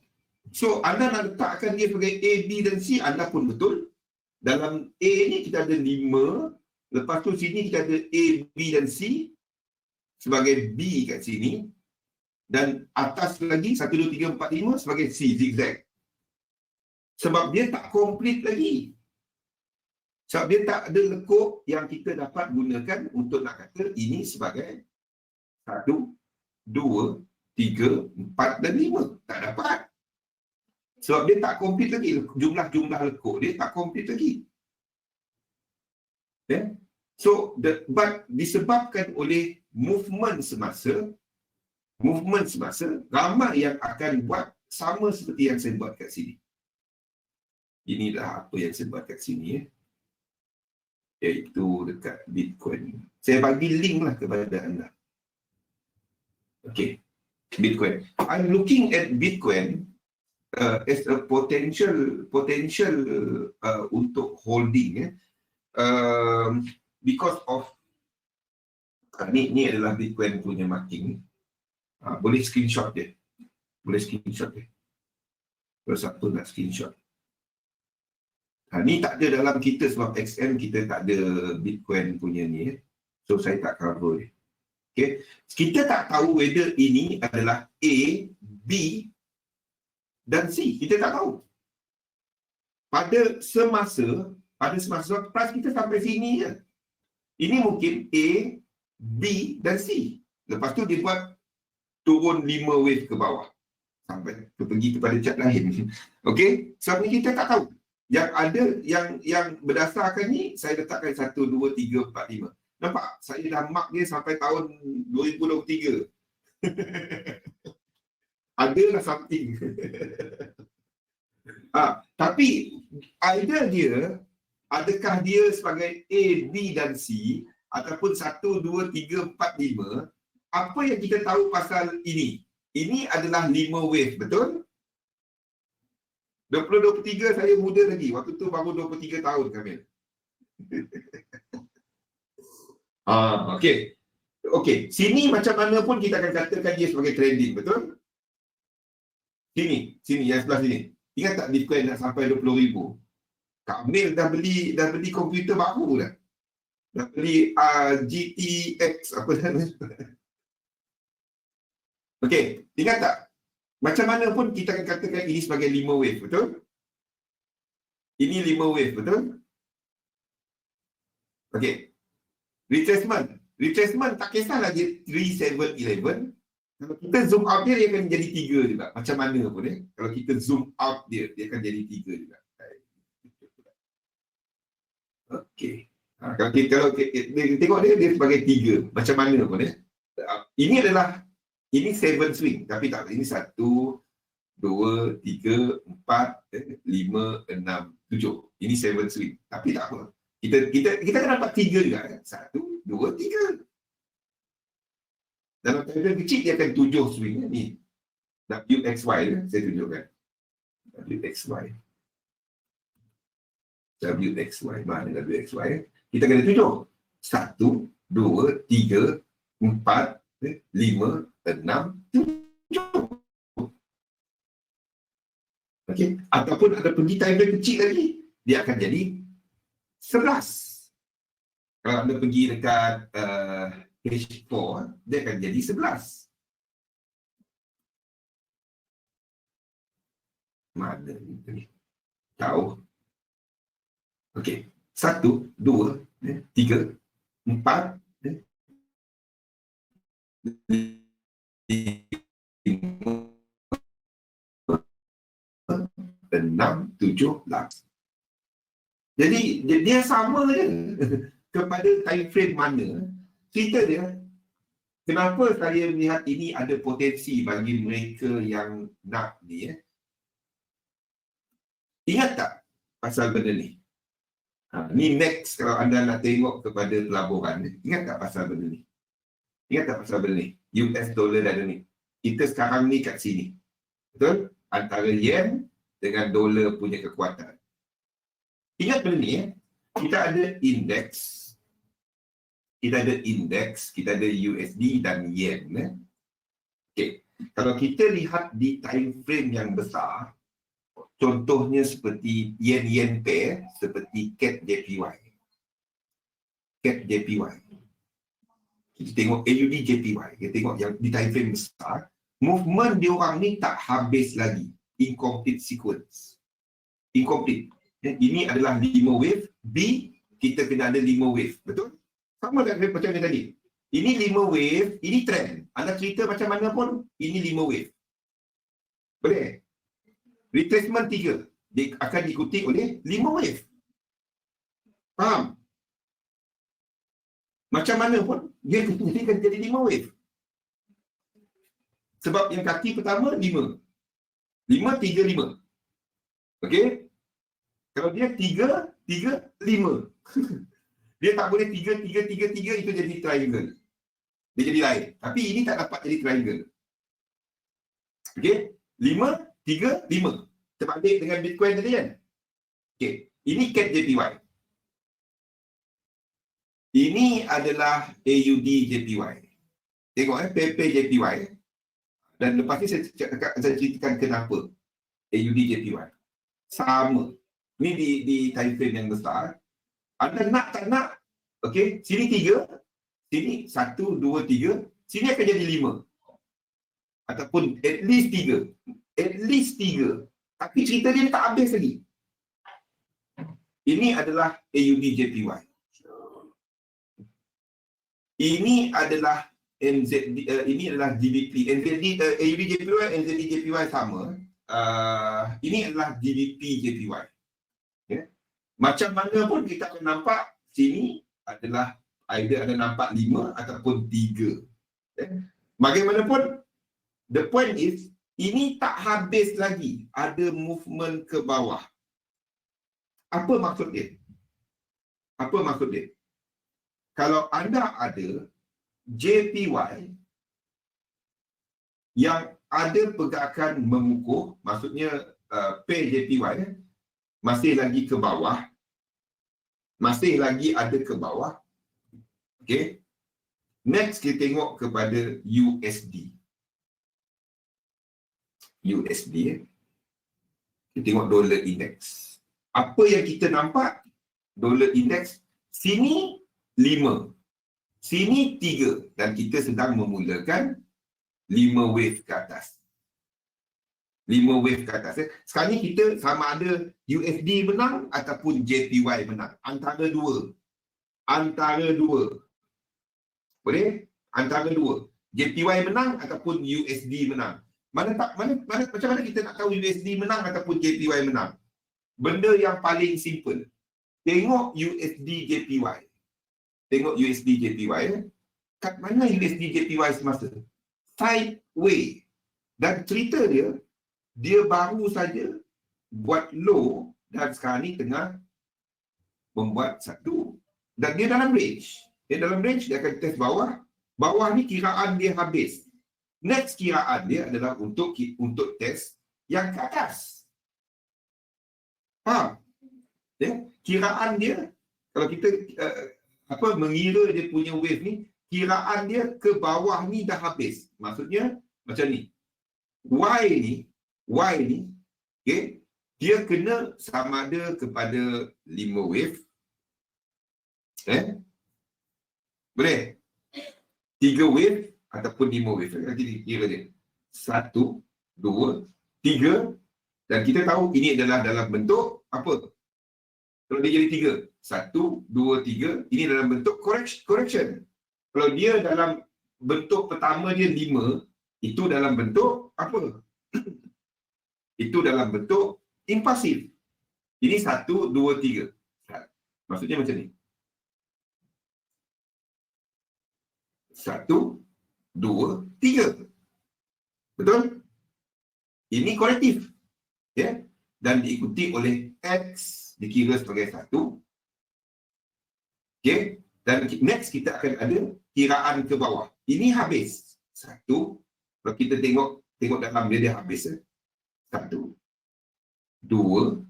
So, anda nak letakkan dia sebagai A, B dan C, anda pun betul. Dalam A ni kita ada 5, lepas tu sini kita ada A, B dan C sebagai B kat sini. Dan atas lagi 1, 2, 3, 4, 5 sebagai C, zigzag. Sebab dia tak komplit lagi. Sebab dia tak ada lekuk yang kita dapat gunakan untuk nak kata ini sebagai 1, 2, 3, 4 dan 5. Tak dapat. Sebab dia tak komplit lagi. Jumlah-jumlah lekuk dia tak komplit lagi. Yeah? So, but disebabkan oleh movement semasa, ramai yang akan buat sama seperti yang saya buat kat sini. Inilah apa yang saya buat kat sini. Iaitu dekat Bitcoin. Saya bagi link lah kepada anda. Okay. Bitcoin. I'm looking at Bitcoin as a potential untuk holding. Because of ni adalah Bitcoin punya marking. Boleh screenshot dia. Kalau satu nak screenshot. Ni tak ada dalam kita sebab XM kita tak ada Bitcoin punya ni. So saya tak cover dia. Okay. Kita tak tahu whether ini adalah A, B dan C. Kita tak tahu. Pada semasa price kita sampai sini je. Ini mungkin A, B dan C. Lepas tu dia buat turun 5 wave ke bawah. Sampai pergi kepada chart lain. Okey? Sebab ni kita tak tahu. Yang ada, yang berdasarkan ni, saya letakkan 1, 2, 3, 4, 5. Nampak? Saya dah mark dia sampai tahun 2023. Adalah something. Tapi idea dia, adakah dia sebagai A, B dan C ataupun 1, 2, 3, 4, 5, apa yang kita tahu pasal ini? Ini adalah 5 wave, betul? 2023 saya muda lagi. Waktu tu baru 23 tahun, Kamil. Okey. Okey, sini macam mana pun kita akan katakan dia sebagai trending, betul? Sini yang sebelah sini. Ingat tak Bitcoin nak sampai 20,000? Kamil dah beli komputer baru dah. Dah beli GTX apa namanya. Okey, ingat tak? Macam mana pun kita akan katakan ini sebagai 5 wave, betul? Ini 5 wave, betul? Okey. Retracement tak kisahlah dia 3, 7, 11. Kalau kita zoom out dia akan jadi 3 juga. Macam mana pun kalau kita zoom out dia akan jadi 3 juga. Okey. Kalau tengok dia sebagai 3. Macam mana pun ini 7 swing, tapi tak, ini 1, 2, 3, 4, 5, 6, 7. Ini 7 swing, tapi tak apa. Kita akan dapat 3 juga. 1, 2, 3. Dalam time kecil dia akan 7 swing ni. WXY saya tunjukkan. WXY. Mana WXY? Kita kena tunjuk. 1, 2, 3, 4, 5, 6, 7. Okey, ataupun ada pergi time frame kecil lagi, dia akan jadi 11. Kalau anda pergi dekat H4, dia akan jadi 11. Mana ni? Tahu? Okey, 1, 2, 3, 4, 6, 7, 8. Jadi dia sama je kepada time frame mana. Cerita dia, kenapa saya melihat ini ada potensi bagi mereka yang nak ni. Ingat tak pasal benda ni? Ni next kalau anda nak tengok kepada pelaburan. Ingat tak pasal benda ni? Ingat tak pasal benda ni? US dollar dan ni. Kita sekarang ni kat sini. Betul? antara yen dengan dolar punya kekuatan. Ingat benda ni, kita ada indeks, kita ada USD dan yen. Okey, kalau kita lihat di time frame yang besar, contohnya seperti yen-yen pair, seperti CAD JPY. Kita tengok AUD JPY, kita tengok yang di time frame besar, movement dia orang ni tak habis lagi. Incomplete sequence. Incomplete. Ini adalah 5 wave, B kita kena ada 5 wave, betul? Sama macam yang tadi. Ini 5 wave, ini trend. Anda cerita macam mana pun, ini 5 wave. Boleh? Retracement 3, dia akan diikuti oleh 5 wave. Faham? Macam mana pun, dia akan jadi 5 wave. Sebab yang kaki pertama 5. 5, 3, 5. Okey? Kalau dia 3, 3, 5. Dia tak boleh 3, 3, 3, 3, itu jadi triangle. Dia jadi lain. Tapi ini tak dapat jadi triangle. Okey? 5, 3, 5. Terbalik dengan Bitcoin tadi kan? Okey. Ini CAD JPY. Ini adalah AUD JPY. Tengok PP JPY. Dan lepas ni saya ceritakan kenapa AUD JPY. Sama. Ini di time frame yang besar. Anda nak tak nak, okey, sini 3, sini 1, 2, 3, sini akan jadi 5. Ataupun at least 3. At least 3. Tapi cerita dia tak habis lagi. Ini adalah AUD JPY. Ini adalah NZD, ini adalah GBP. NZD, AUD JPY, NZD JPY sama. Ini adalah GBP JPY. Okay. Macam mana pun kita akan nampak sini adalah either ada nampak 5 ataupun 3. Okay. Bagaimanapun, the point is, ini tak habis lagi ada movement ke bawah. Apa maksud dia? Apa maksud dia? Kalau anda ada JPY yang ada pergerakan mengukuh, maksudnya pair JPY masih lagi ke bawah, masih lagi ada ke bawah. Okay. Next kita tengok kepada USD. Kita tengok dollar index. Apa yang kita nampak? Dollar index sini 5, sini 3, dan kita sedang memulakan 5 wave ke atas. 5 wave ke atas. Sekarang ni kita sama ada USD menang ataupun JPY menang. Antara dua. Boleh? Antara dua. JPY menang ataupun USD menang. Macam mana kita nak tahu USD menang ataupun JPY menang? Benda yang paling simple. Tengok USD JPY. Kat mana USD JPY semasa? Sideways. Dan cerita dia baru saja buat low dan sekarang ni tengah membuat satu. Dan dia dalam range. Dia akan test bawah. Bawah ni kiraan dia habis. Next kiraan dia adalah untuk test yang ke atas. Faham? Ya? Kiraan dia, kalau kita mengira dia punya wave ni, kiraan dia ke bawah ni dah habis. Maksudnya macam ni. Y ni, okay, dia kena sama ada kepada 5 wave. Boleh? 3 wave ataupun 5 wave. Nanti kira dia. 1, 2, 3. Dan kita tahu ini adalah dalam bentuk apa? Kalau dia jadi 3. 1, 2, 3. Ini dalam bentuk correction. Kalau dia dalam bentuk pertama dia 5. Itu dalam bentuk apa? Itu dalam bentuk impulsif. Ini 1, 2, 3. Maksudnya macam ni. 1, 2, 3. Betul? Ini korektif. Ya? Dan diikuti oleh X dikira sebagai 1. Okay? Dan next kita akan ada kiraan ke bawah. Ini habis. 1. Kalau kita tengok dalam dia habis. 1, 2,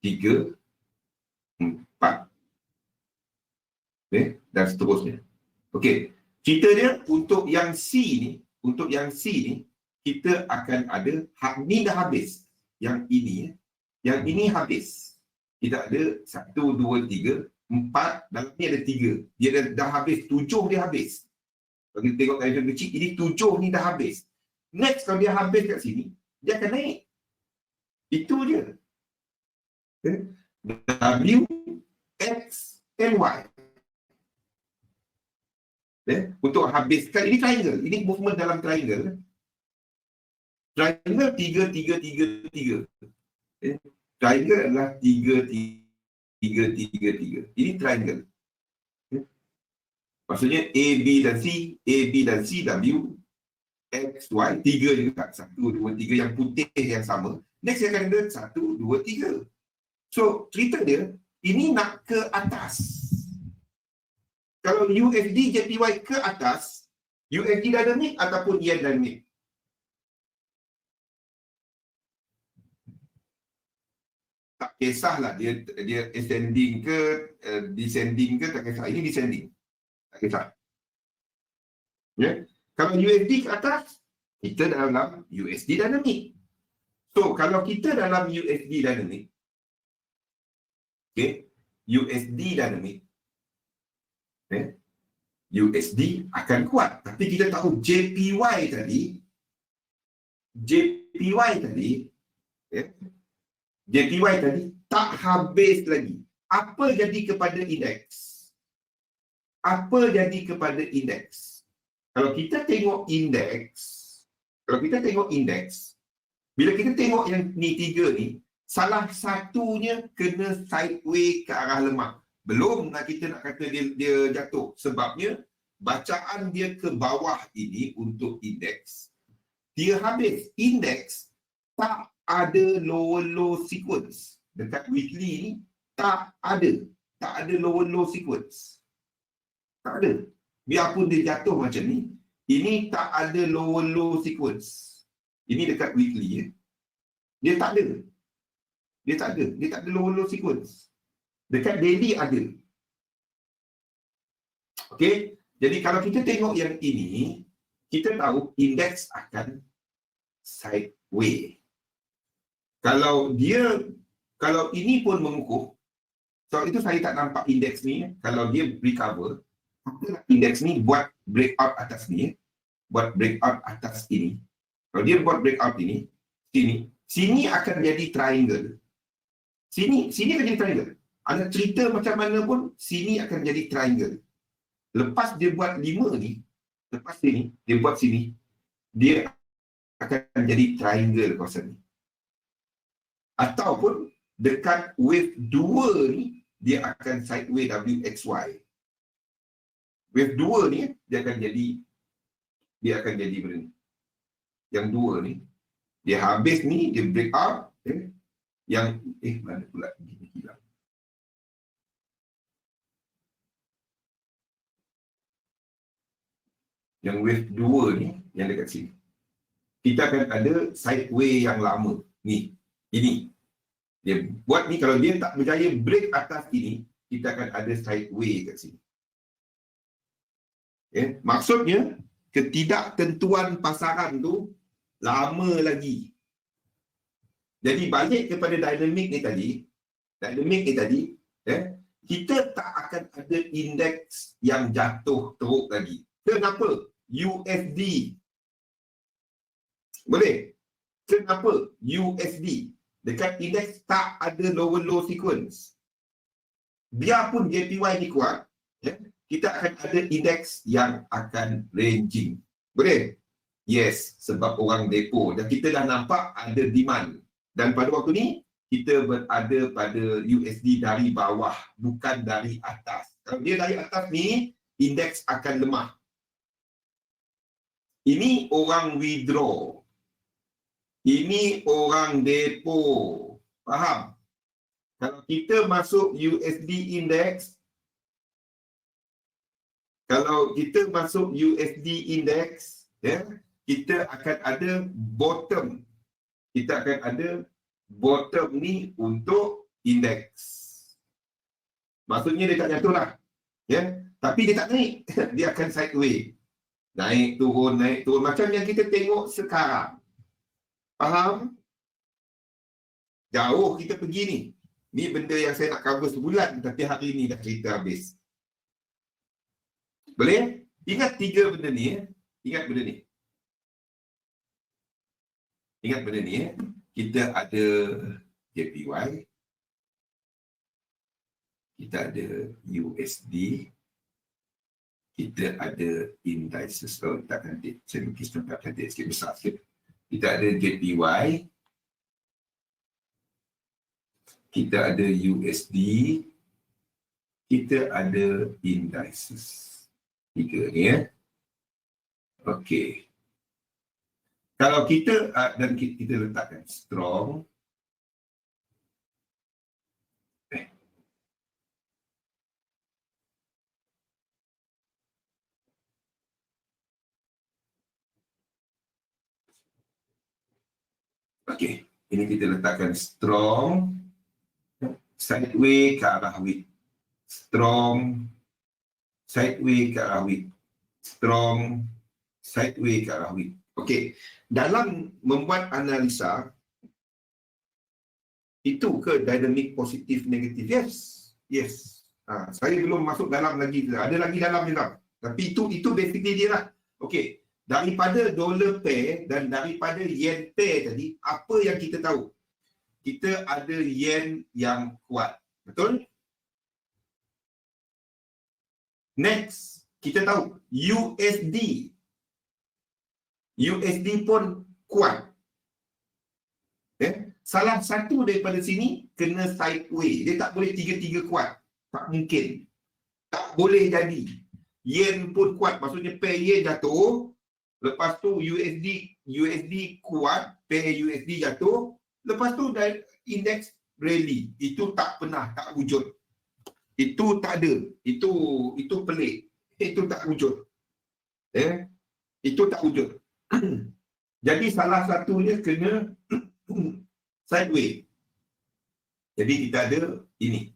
3, 4. Dan seterusnya. Okey. Cerita dia untuk yang C ni, kita akan ada, ni dah habis. Yang ini habis. Kita ada 1, 2, 3, 4, dalam ni ada 3. Dia dah habis, 7 dia habis. Kalau kita tengok telefon kecil, ini 7 ni dah habis. Next, kalau dia habis kat sini, dia akan naik. Itu je. W, X, and Y. Untuk habiskan, ini triangle. Ini movement dalam triangle. Triangle 3, 3, 3, 3. Triangle adalah 3, 3, 3, 3. Ini triangle. Maksudnya A, B dan C, A, B dan C, W, X, Y, 3 juga. 1, 2, 3 yang putih yang sama. Next dia akan ada 1, 2, 3. So, cerita dia, ini nak ke atas. Kalau USD JPY ke atas, USD dynamic ataupun yen dynamic? Tak kisahlah dia ascending ke descending ke, tak kisah. Ini descending. Tak kisah. Ya. Kalau USD ke atas, kita dalam USD dynamic. So, kalau kita dalam USD dynamic, okay, USD dynamic, USD akan kuat. Tapi kita tahu JPY tadi, JPY tadi tak habis lagi. Apa jadi kepada indeks? Kalau kita tengok indeks, bila kita tengok yang ni 3 ni, salah satunya kena sideways ke arah lemah. Belum kita nak kata dia jatuh. Sebabnya bacaan dia ke bawah ini untuk indeks, dia habis. Indeks tak ada lower low sequence. Dekat weekly ni tak ada lower low sequence. Tak ada. Biarpun dia jatuh macam ni, ini tak ada lower low sequence. Ini dekat weekly ya. Dia tak ada lower low sequence. Dekat daily ada. Okey, jadi kalau kita tengok yang ini, kita tahu indeks akan sideways. Kalau ini pun mengukuh, so itu saya tak nampak indeks ni. Kalau dia recover, indeks ni buat breakout atas ni, buat breakout atas ini. Kalau dia buat breakout ini, sini akan jadi triangle. Sini akan jadi triangle. Anda cerita macam mana pun, sini akan jadi triangle. Lepas dia buat 5 ni, lepas sini, dia buat sini, dia akan jadi triangle kawasan ni. Ataupun dekat wave 2 ni, dia akan sideways WXY. Wave 2 ni, dia akan jadi begini. Yang 2 ni, dia habis ni, dia break out. Yang, mana pula ini hilang. Yang wave 2 ni, yang dekat sini, kita akan ada sideways yang lama. Ni, ini. Dia buat ni, kalau dia tak berjaya break atas ini, kita akan ada sideways kat sini. Maksudnya, ketidaktentuan pasaran tu lama lagi. Jadi balik kepada dinamik ni tadi, kita tak akan ada indeks yang jatuh teruk lagi. Kenapa? USD. Boleh? Kenapa? USD. Dekat indeks tak ada lower low sequence. Biarpun JPY ni kuat, kita akan ada indeks yang akan ranging. Boleh? Yes, sebab orang depo. Dan kita dah nampak ada demand. Dan pada waktu ni, kita berada pada USD dari bawah, bukan dari atas. Kalau dia dari atas ni, indeks akan lemah. Ini orang withdraw. Ini orang depo. Faham? Kalau kita masuk USD index, kita akan ada bottom. kita akan ada bottom ni untuk indeks. Maksudnya dia tak jatuh lah. Ya? Tapi dia tak naik. Dia akan sideways. Naik turun. Macam yang kita tengok sekarang. Faham? Jauh kita pergi ni. Ni benda yang saya nak cover sebulan. Tapi hari ni dah cerita habis. Boleh? Ingat 3 benda ni. Ingat benda ni. Ingat benda ni. Kita ada JPY. Kita ada USD. Kita ada indices. Oh, tak cantik. Saya lukis tempat cantik sikit, besar sikit. Kita ada JPY. Kita ada USD. Kita ada indices. 3 ni ya. Okey. Kalau kita dan kita letakkan strong. Okey, ini kita letakkan strong, sideways ke arah wick. Strong, sideways ke arah wick. Strong, sideways ke arah wick. Okey, dalam membuat analisa, itu ke dynamic positif negatif? Yes, yes. Saya belum masuk dalam lagi. Ada lagi dalam ni tau. Tapi itu basically dia lah. Okey. Daripada dollar pair dan daripada yen pair tadi, apa yang kita tahu? Kita ada yen yang kuat. Betul? Next, kita tahu USD. USD pun kuat. Salah satu daripada sini kena sideways. Dia tak boleh tiga-tiga kuat. Tak mungkin. Tak boleh jadi. Yen pun kuat. Maksudnya pair yen jatuh. Lepas tu USD kuat, pair USD jatuh. Lepas tu indeks rally. Itu tak pernah, tak wujud. Itu tak ada. Itu pelik. Itu tak wujud. Itu tak wujud. Jadi salah satunya kena sideways. Jadi kita ada ini.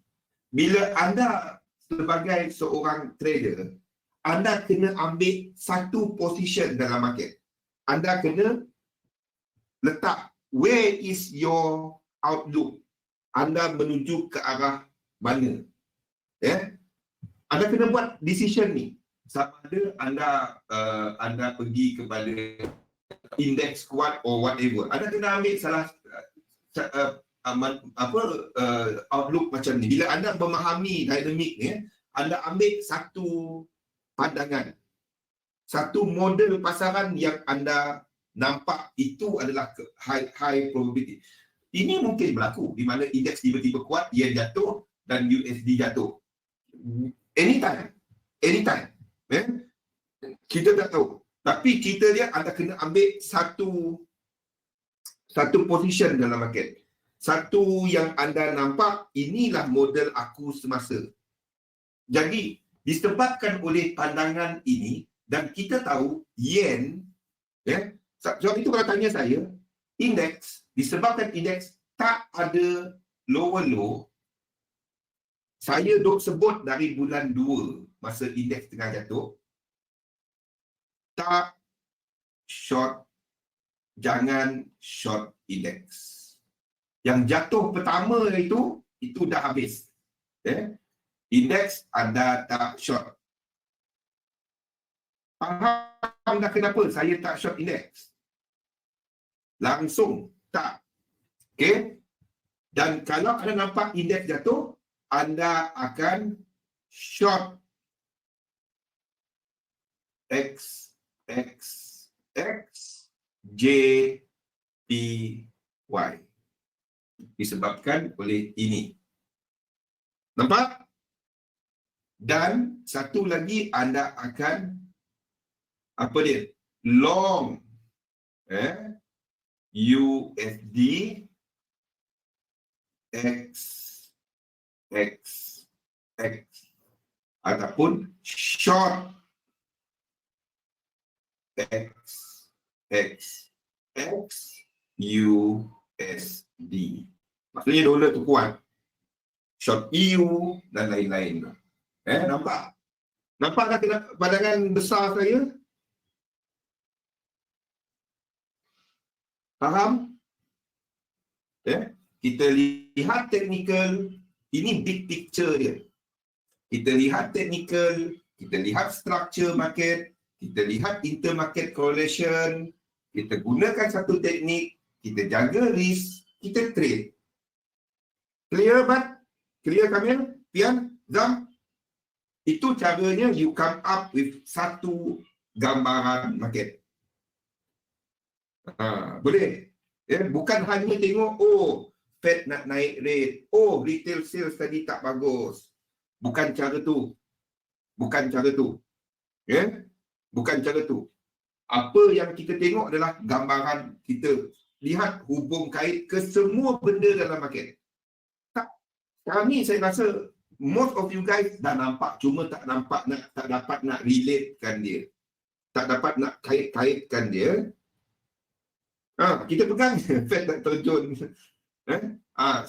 Bila anda sebagai seorang trader, anda kena ambil satu position dalam market. Anda kena letak where is your outlook. Anda menuju ke arah mana. Anda kena buat decision ni. Sama ada anda pergi kepada indeks kuat or whatever. Anda kena ambil salah outlook macam ni. Bila anda memahami dynamic ni, anda ambil satu pandangan, satu model pasaran yang anda nampak itu adalah high probability. Ini mungkin berlaku di mana indeks tiba-tiba kuat, yen jatuh dan USD jatuh. Anytime. Kita tak tahu. Tapi kita lihat anda kena ambil satu position dalam market. Satu yang anda nampak, inilah model aku semasa. Jadi disebabkan oleh pandangan ini dan kita tahu yen, sebab itu kalau tanya saya, disebabkan indeks tak ada lower low, saya duk sebut dari bulan 2 masa indeks tengah jatuh, tak short, jangan short indeks. Yang jatuh pertama itu dah habis. Indeks anda tak short. Faham dah kenapa saya tak short indeks? Langsung tak. Okey? Dan kalau anda nampak indeks jatuh, anda akan short JPY. Disebabkan oleh ini. Nampak? Dan satu lagi anda akan long USD X ataupun short X USD. Maksudnya dolar tu kuat. Short EU dan lain-lain. Nampak? Nampak tak pandangan besar saya? Faham? Kita lihat technical, ini big picture dia. Kita lihat technical, kita lihat structure market, kita lihat intermarket correlation, kita gunakan satu teknik, kita jaga risk, kita trade. Clear, Bat? Clear, Kamil? Pian? Zam? Itu caranya you come up with satu gambaran market. Boleh? Bukan hanya tengok, oh, Fed nak naik rate, oh, retail sales tadi tak bagus. Bukan cara tu. Bukan cara tu. Bukan cara tu. Apa yang kita tengok adalah gambaran, kita lihat hubung kait ke semua benda dalam market. Sekarang ni saya rasa most of you guys dah nampak, cuma tak dapat nak relatekan dia. Tak dapat nak kait-kaitkan dia. Kita pegang Fed tak terjun.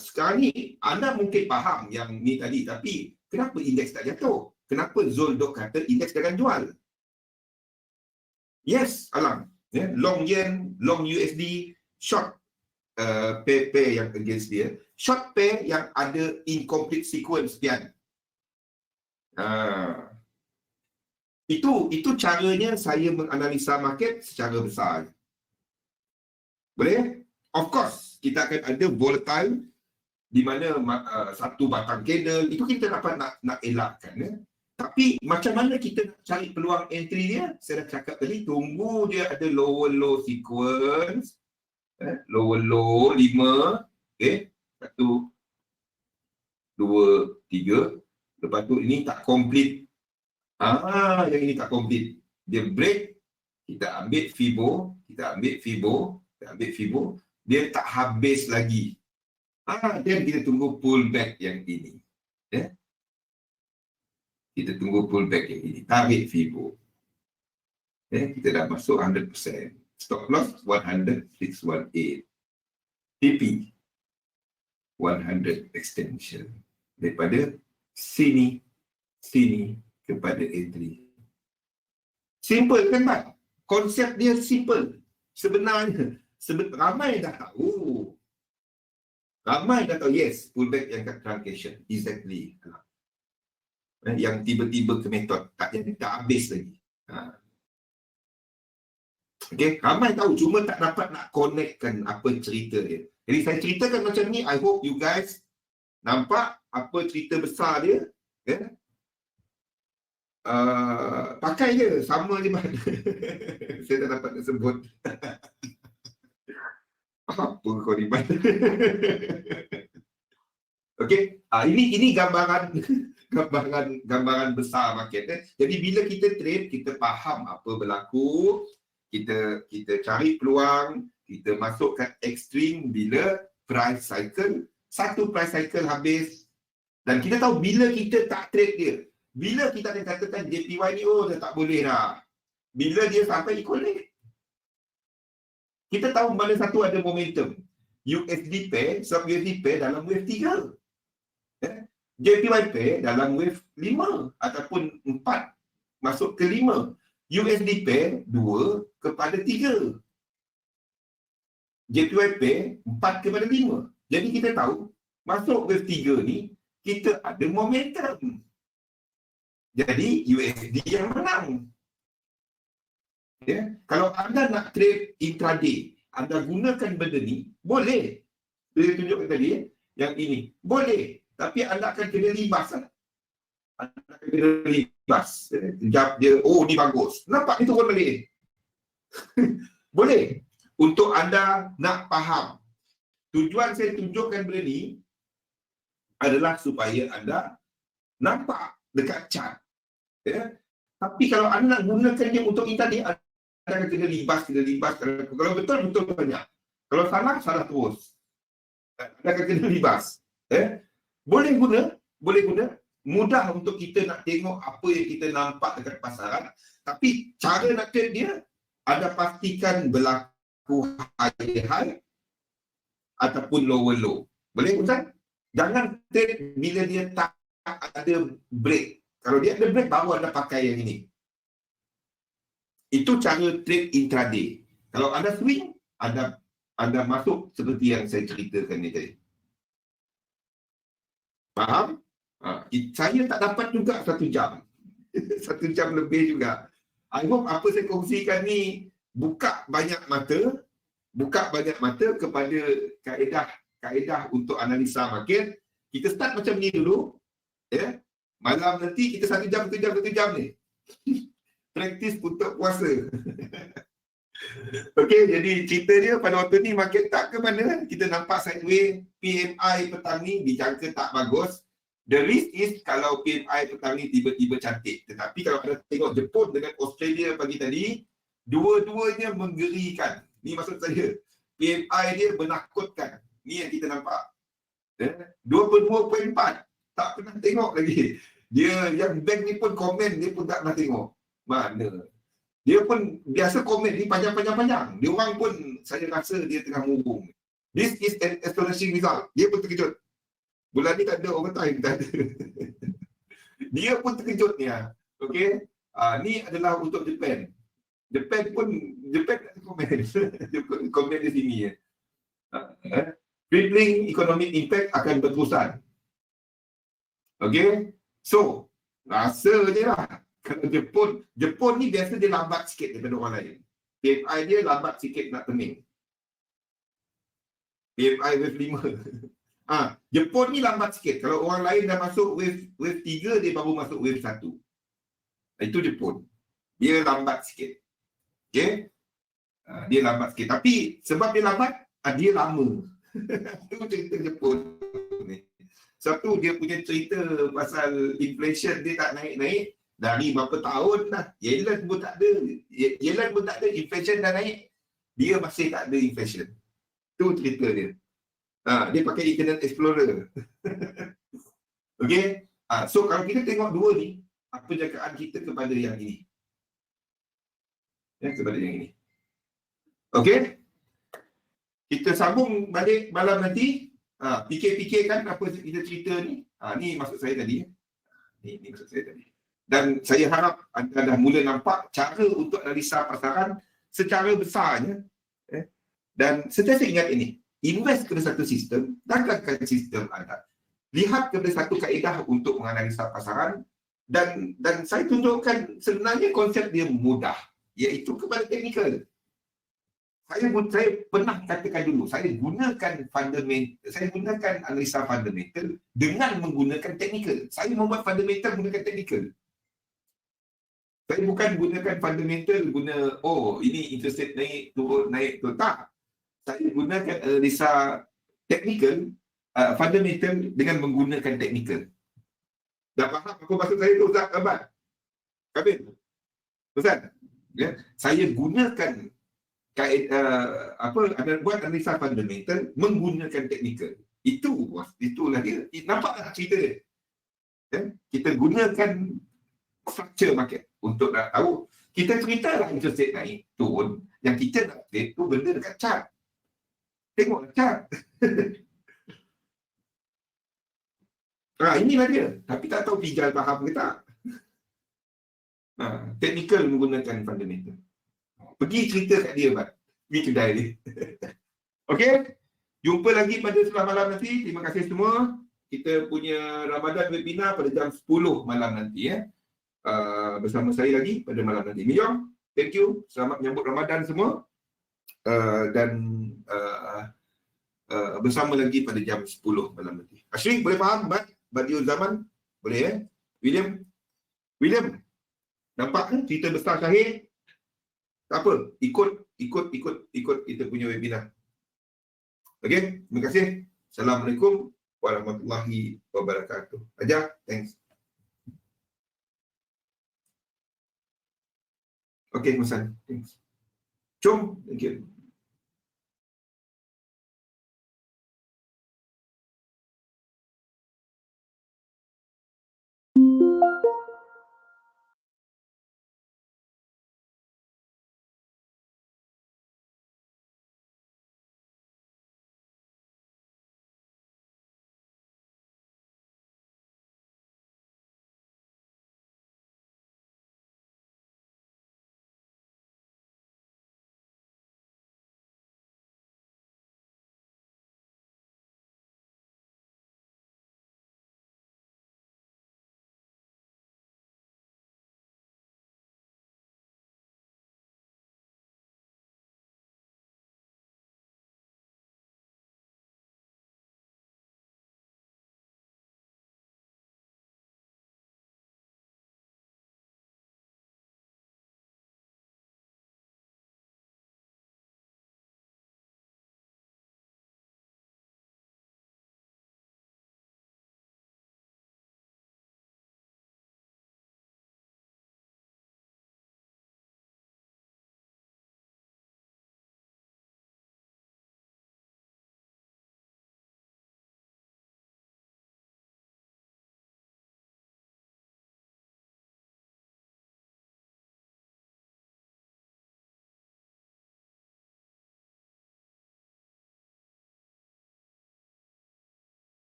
Sekarang ni anda mungkin faham yang ni tadi, tapi kenapa indeks tak jatuh? Kenapa Zoldo kata indeks jangan jual? Yes, Alang. Long yen, long USD, short pair yang against dia. Short pair yang ada incomplete sequence sekian. Itu caranya saya menganalisa market secara besar. Boleh? Of course, kita akan ada volatile di mana satu batang candle, itu kita dapat nak elakkan. Tapi macam mana kita nak cari peluang entry dia? Saya dah cakap tadi, tunggu dia ada lower low sequence. Lower low 5. 1, 2, 3. Lepas tu ini tak complete. Yang ini tak complete. Dia break, kita ambil Fibo, kita ambil Fibo, dia tak habis lagi. Dan kita tunggu pullback yang ini. Kita tunggu pullback yang ini. Tarik Fibo. Kita dah masuk 100%. Stop loss 100,618. TP 100 extension. Daripada sini kepada entry. Simple kan, Mat? Konsep dia simple. Sebenarnya ramai dah tahu. Yes, pullback yang kat truncation. Exactly. Yang tiba-tiba ke method. Tak habis lagi. Okay, ramai tahu. Cuma tak dapat nak connectkan apa cerita dia. Jadi saya ceritakan macam ni. I hope you guys nampak apa cerita besar dia. Pakai je. Sama je. Saya tak dapat nak sebut. Apa kau ni? Okey, ini gambaran besar market. Jadi bila kita trade, kita faham apa berlaku, kita cari peluang, kita masukkan ekstrim bila price cycle, satu price cycle habis, dan kita tahu bila kita tak trade dia. Bila kita akan katakan JPY ni, oh dah tak boleh dah. Bila dia sampai equilibrium. Kita tahu mana satu ada momentum. USD pair, sebab USD pair dalam wave 3. JPY pair dalam wave 5 ataupun 4 masuk ke 5. USD pair 2 kepada 3. JPY pair 4 kepada 5. Jadi kita tahu masuk wave 3 ni kita ada momentum. Jadi USD yang menang. Kalau anda nak trade intraday, anda gunakan benda ni, boleh. Saya tunjukkan tadi, yang ini. Boleh. Tapi anda akan kena libas. Anda akan kena libas. Sekejap dia, oh ni bagus. Nampak ni turun balik. Boleh. Untuk anda nak faham. Tujuan saya tunjukkan benda ni adalah supaya anda nampak dekat chart. Tapi kalau anda nak gunakan dia untuk intraday, anda akan kena libas. Kalau betul banyak. Kalau salah terus. Anda akan kena libas. Boleh guna. Mudah untuk kita nak tengok apa yang kita nampak dekat pasaran. Tapi cara nak trade dia, anda pastikan berlaku high ataupun lower low. Boleh Ustaz? Jangan trade bila dia tak ada break. Kalau dia ada break, baru anda pakai yang ini. Itu cara trade intraday. Kalau anda swing, anda masuk seperti yang saya ceritakan ni tadi. Faham? Saya tak dapat juga 1 jam. 1 jam lebih juga. I hope apa saya kongsikan ni buka banyak mata kepada kaedah untuk analisa market. Kita start macam ni dulu, ya. Malam nanti kita 1 jam ni. Praktis untuk puasa. Okey, jadi cerita dia pada waktu ni market tak ke mana, kita nampak sideways, PMI petang ni dijangka tak bagus. The risk is kalau PMI petang ni tiba-tiba cantik. Tetapi kalau anda tengok Jepun dengan Australia pagi tadi, dua-duanya menggerikan. Ni maksud saya, PMI dia menakutkan. Ni yang kita nampak. 22.4. Tak pernah tengok lagi. Dia yang bank ni pun komen, dia pun tak pernah tengok. Mana? Dia pun biasa komen ni panjang-panjang. Dia orang pun saya rasa dia tengah murung. This is an astonishing result. Dia pun terkejut. Bulan ni tak ada overtime, tak ada. Dia pun terkejut ni. Okey. Ni adalah untuk Japan. Japan komen. Komen di sini ya. Crippling economic impact akan berterusan. Okey. So, rasa je lah. Kalau Jepun ni biasa dia lambat sikit daripada orang lain. PMI dia lambat sikit nak turning. PMI wave 5. Jepun ni lambat sikit. Kalau orang lain dah masuk wave 3, dia baru masuk wave 1. Itu Jepun. Dia lambat sikit. Okay? Dia lambat sikit. Tapi sebab dia lambat, dia lama. Itu cerita Jepun. Satu, dia punya cerita pasal inflation dia tak naik-naik. Dari berapa tahun dah. Yellen pun tak ada. Inflation dah naik. Dia masih tak ada inflation. Itu cerita dia. Dia pakai Internet Explorer. Okey. So kalau kita tengok dua ni, apa jagaan kita kepada yang ini? Kepada yang ini. Okey. Kita sambung balik malam nanti. Fikir-fikirkan apa kita cerita ni. Ni maksud saya tadi. Ni maksud saya tadi. Dan saya harap anda dah mula nampak cara untuk analisa pasaran secara besarnya. Dan sentiasa ingat ini. Invest kepada satu sistem, dagangkan sistem anda. Lihat kepada satu kaedah untuk menganalisa pasaran dan saya tunjukkan sebenarnya konsep dia mudah, iaitu kepada teknikal. Saya pernah katakan dulu, saya gunakan analisa fundamental dengan menggunakan teknikal. Saya membuat fundamental menggunakan teknikal. Saya bukan gunakan fundamental ini interest rate naik turun tak. Saya gunakan analisa technical, fundamental dengan menggunakan technical. Dah faham apa maksud saya tu Ustaz Abad? Kabin? Ustaz? Ya? Saya gunakan buat analisa fundamental menggunakan technical. Itulah dia. Nampak tak cerita dia? Ya? Kita gunakan structure market untuk nak tahu. Kita ceritalah interest rate naik turun. Yang kita nak trade tu benda dekat chart. Tengok chart. Inilah dia. Tapi tak tahu Figal faham ke tak. Technical menggunakan fundamental. Pergi cerita kat dia, Mat. Pergi kedai dia. Okey? Jumpa lagi pada sebelah malam nanti. Terima kasih semua. Kita punya Ramadan webinar pada jam 10 malam nanti. Bersama saya lagi pada malam nanti. Miyong, thank you. Selamat menyambut Ramadan semua. Bersama lagi pada jam 10 malam nanti. Ashrik, boleh faham? Badiul Zaman? Boleh William? Nampak kan cerita besar Syahir? Tak apa, ikut kita punya webinar. Okey, terima kasih. Assalamualaikum warahmatullahi wabarakatuh. Ajar, thanks. Okey, Musan, thanks. Jom, thank you.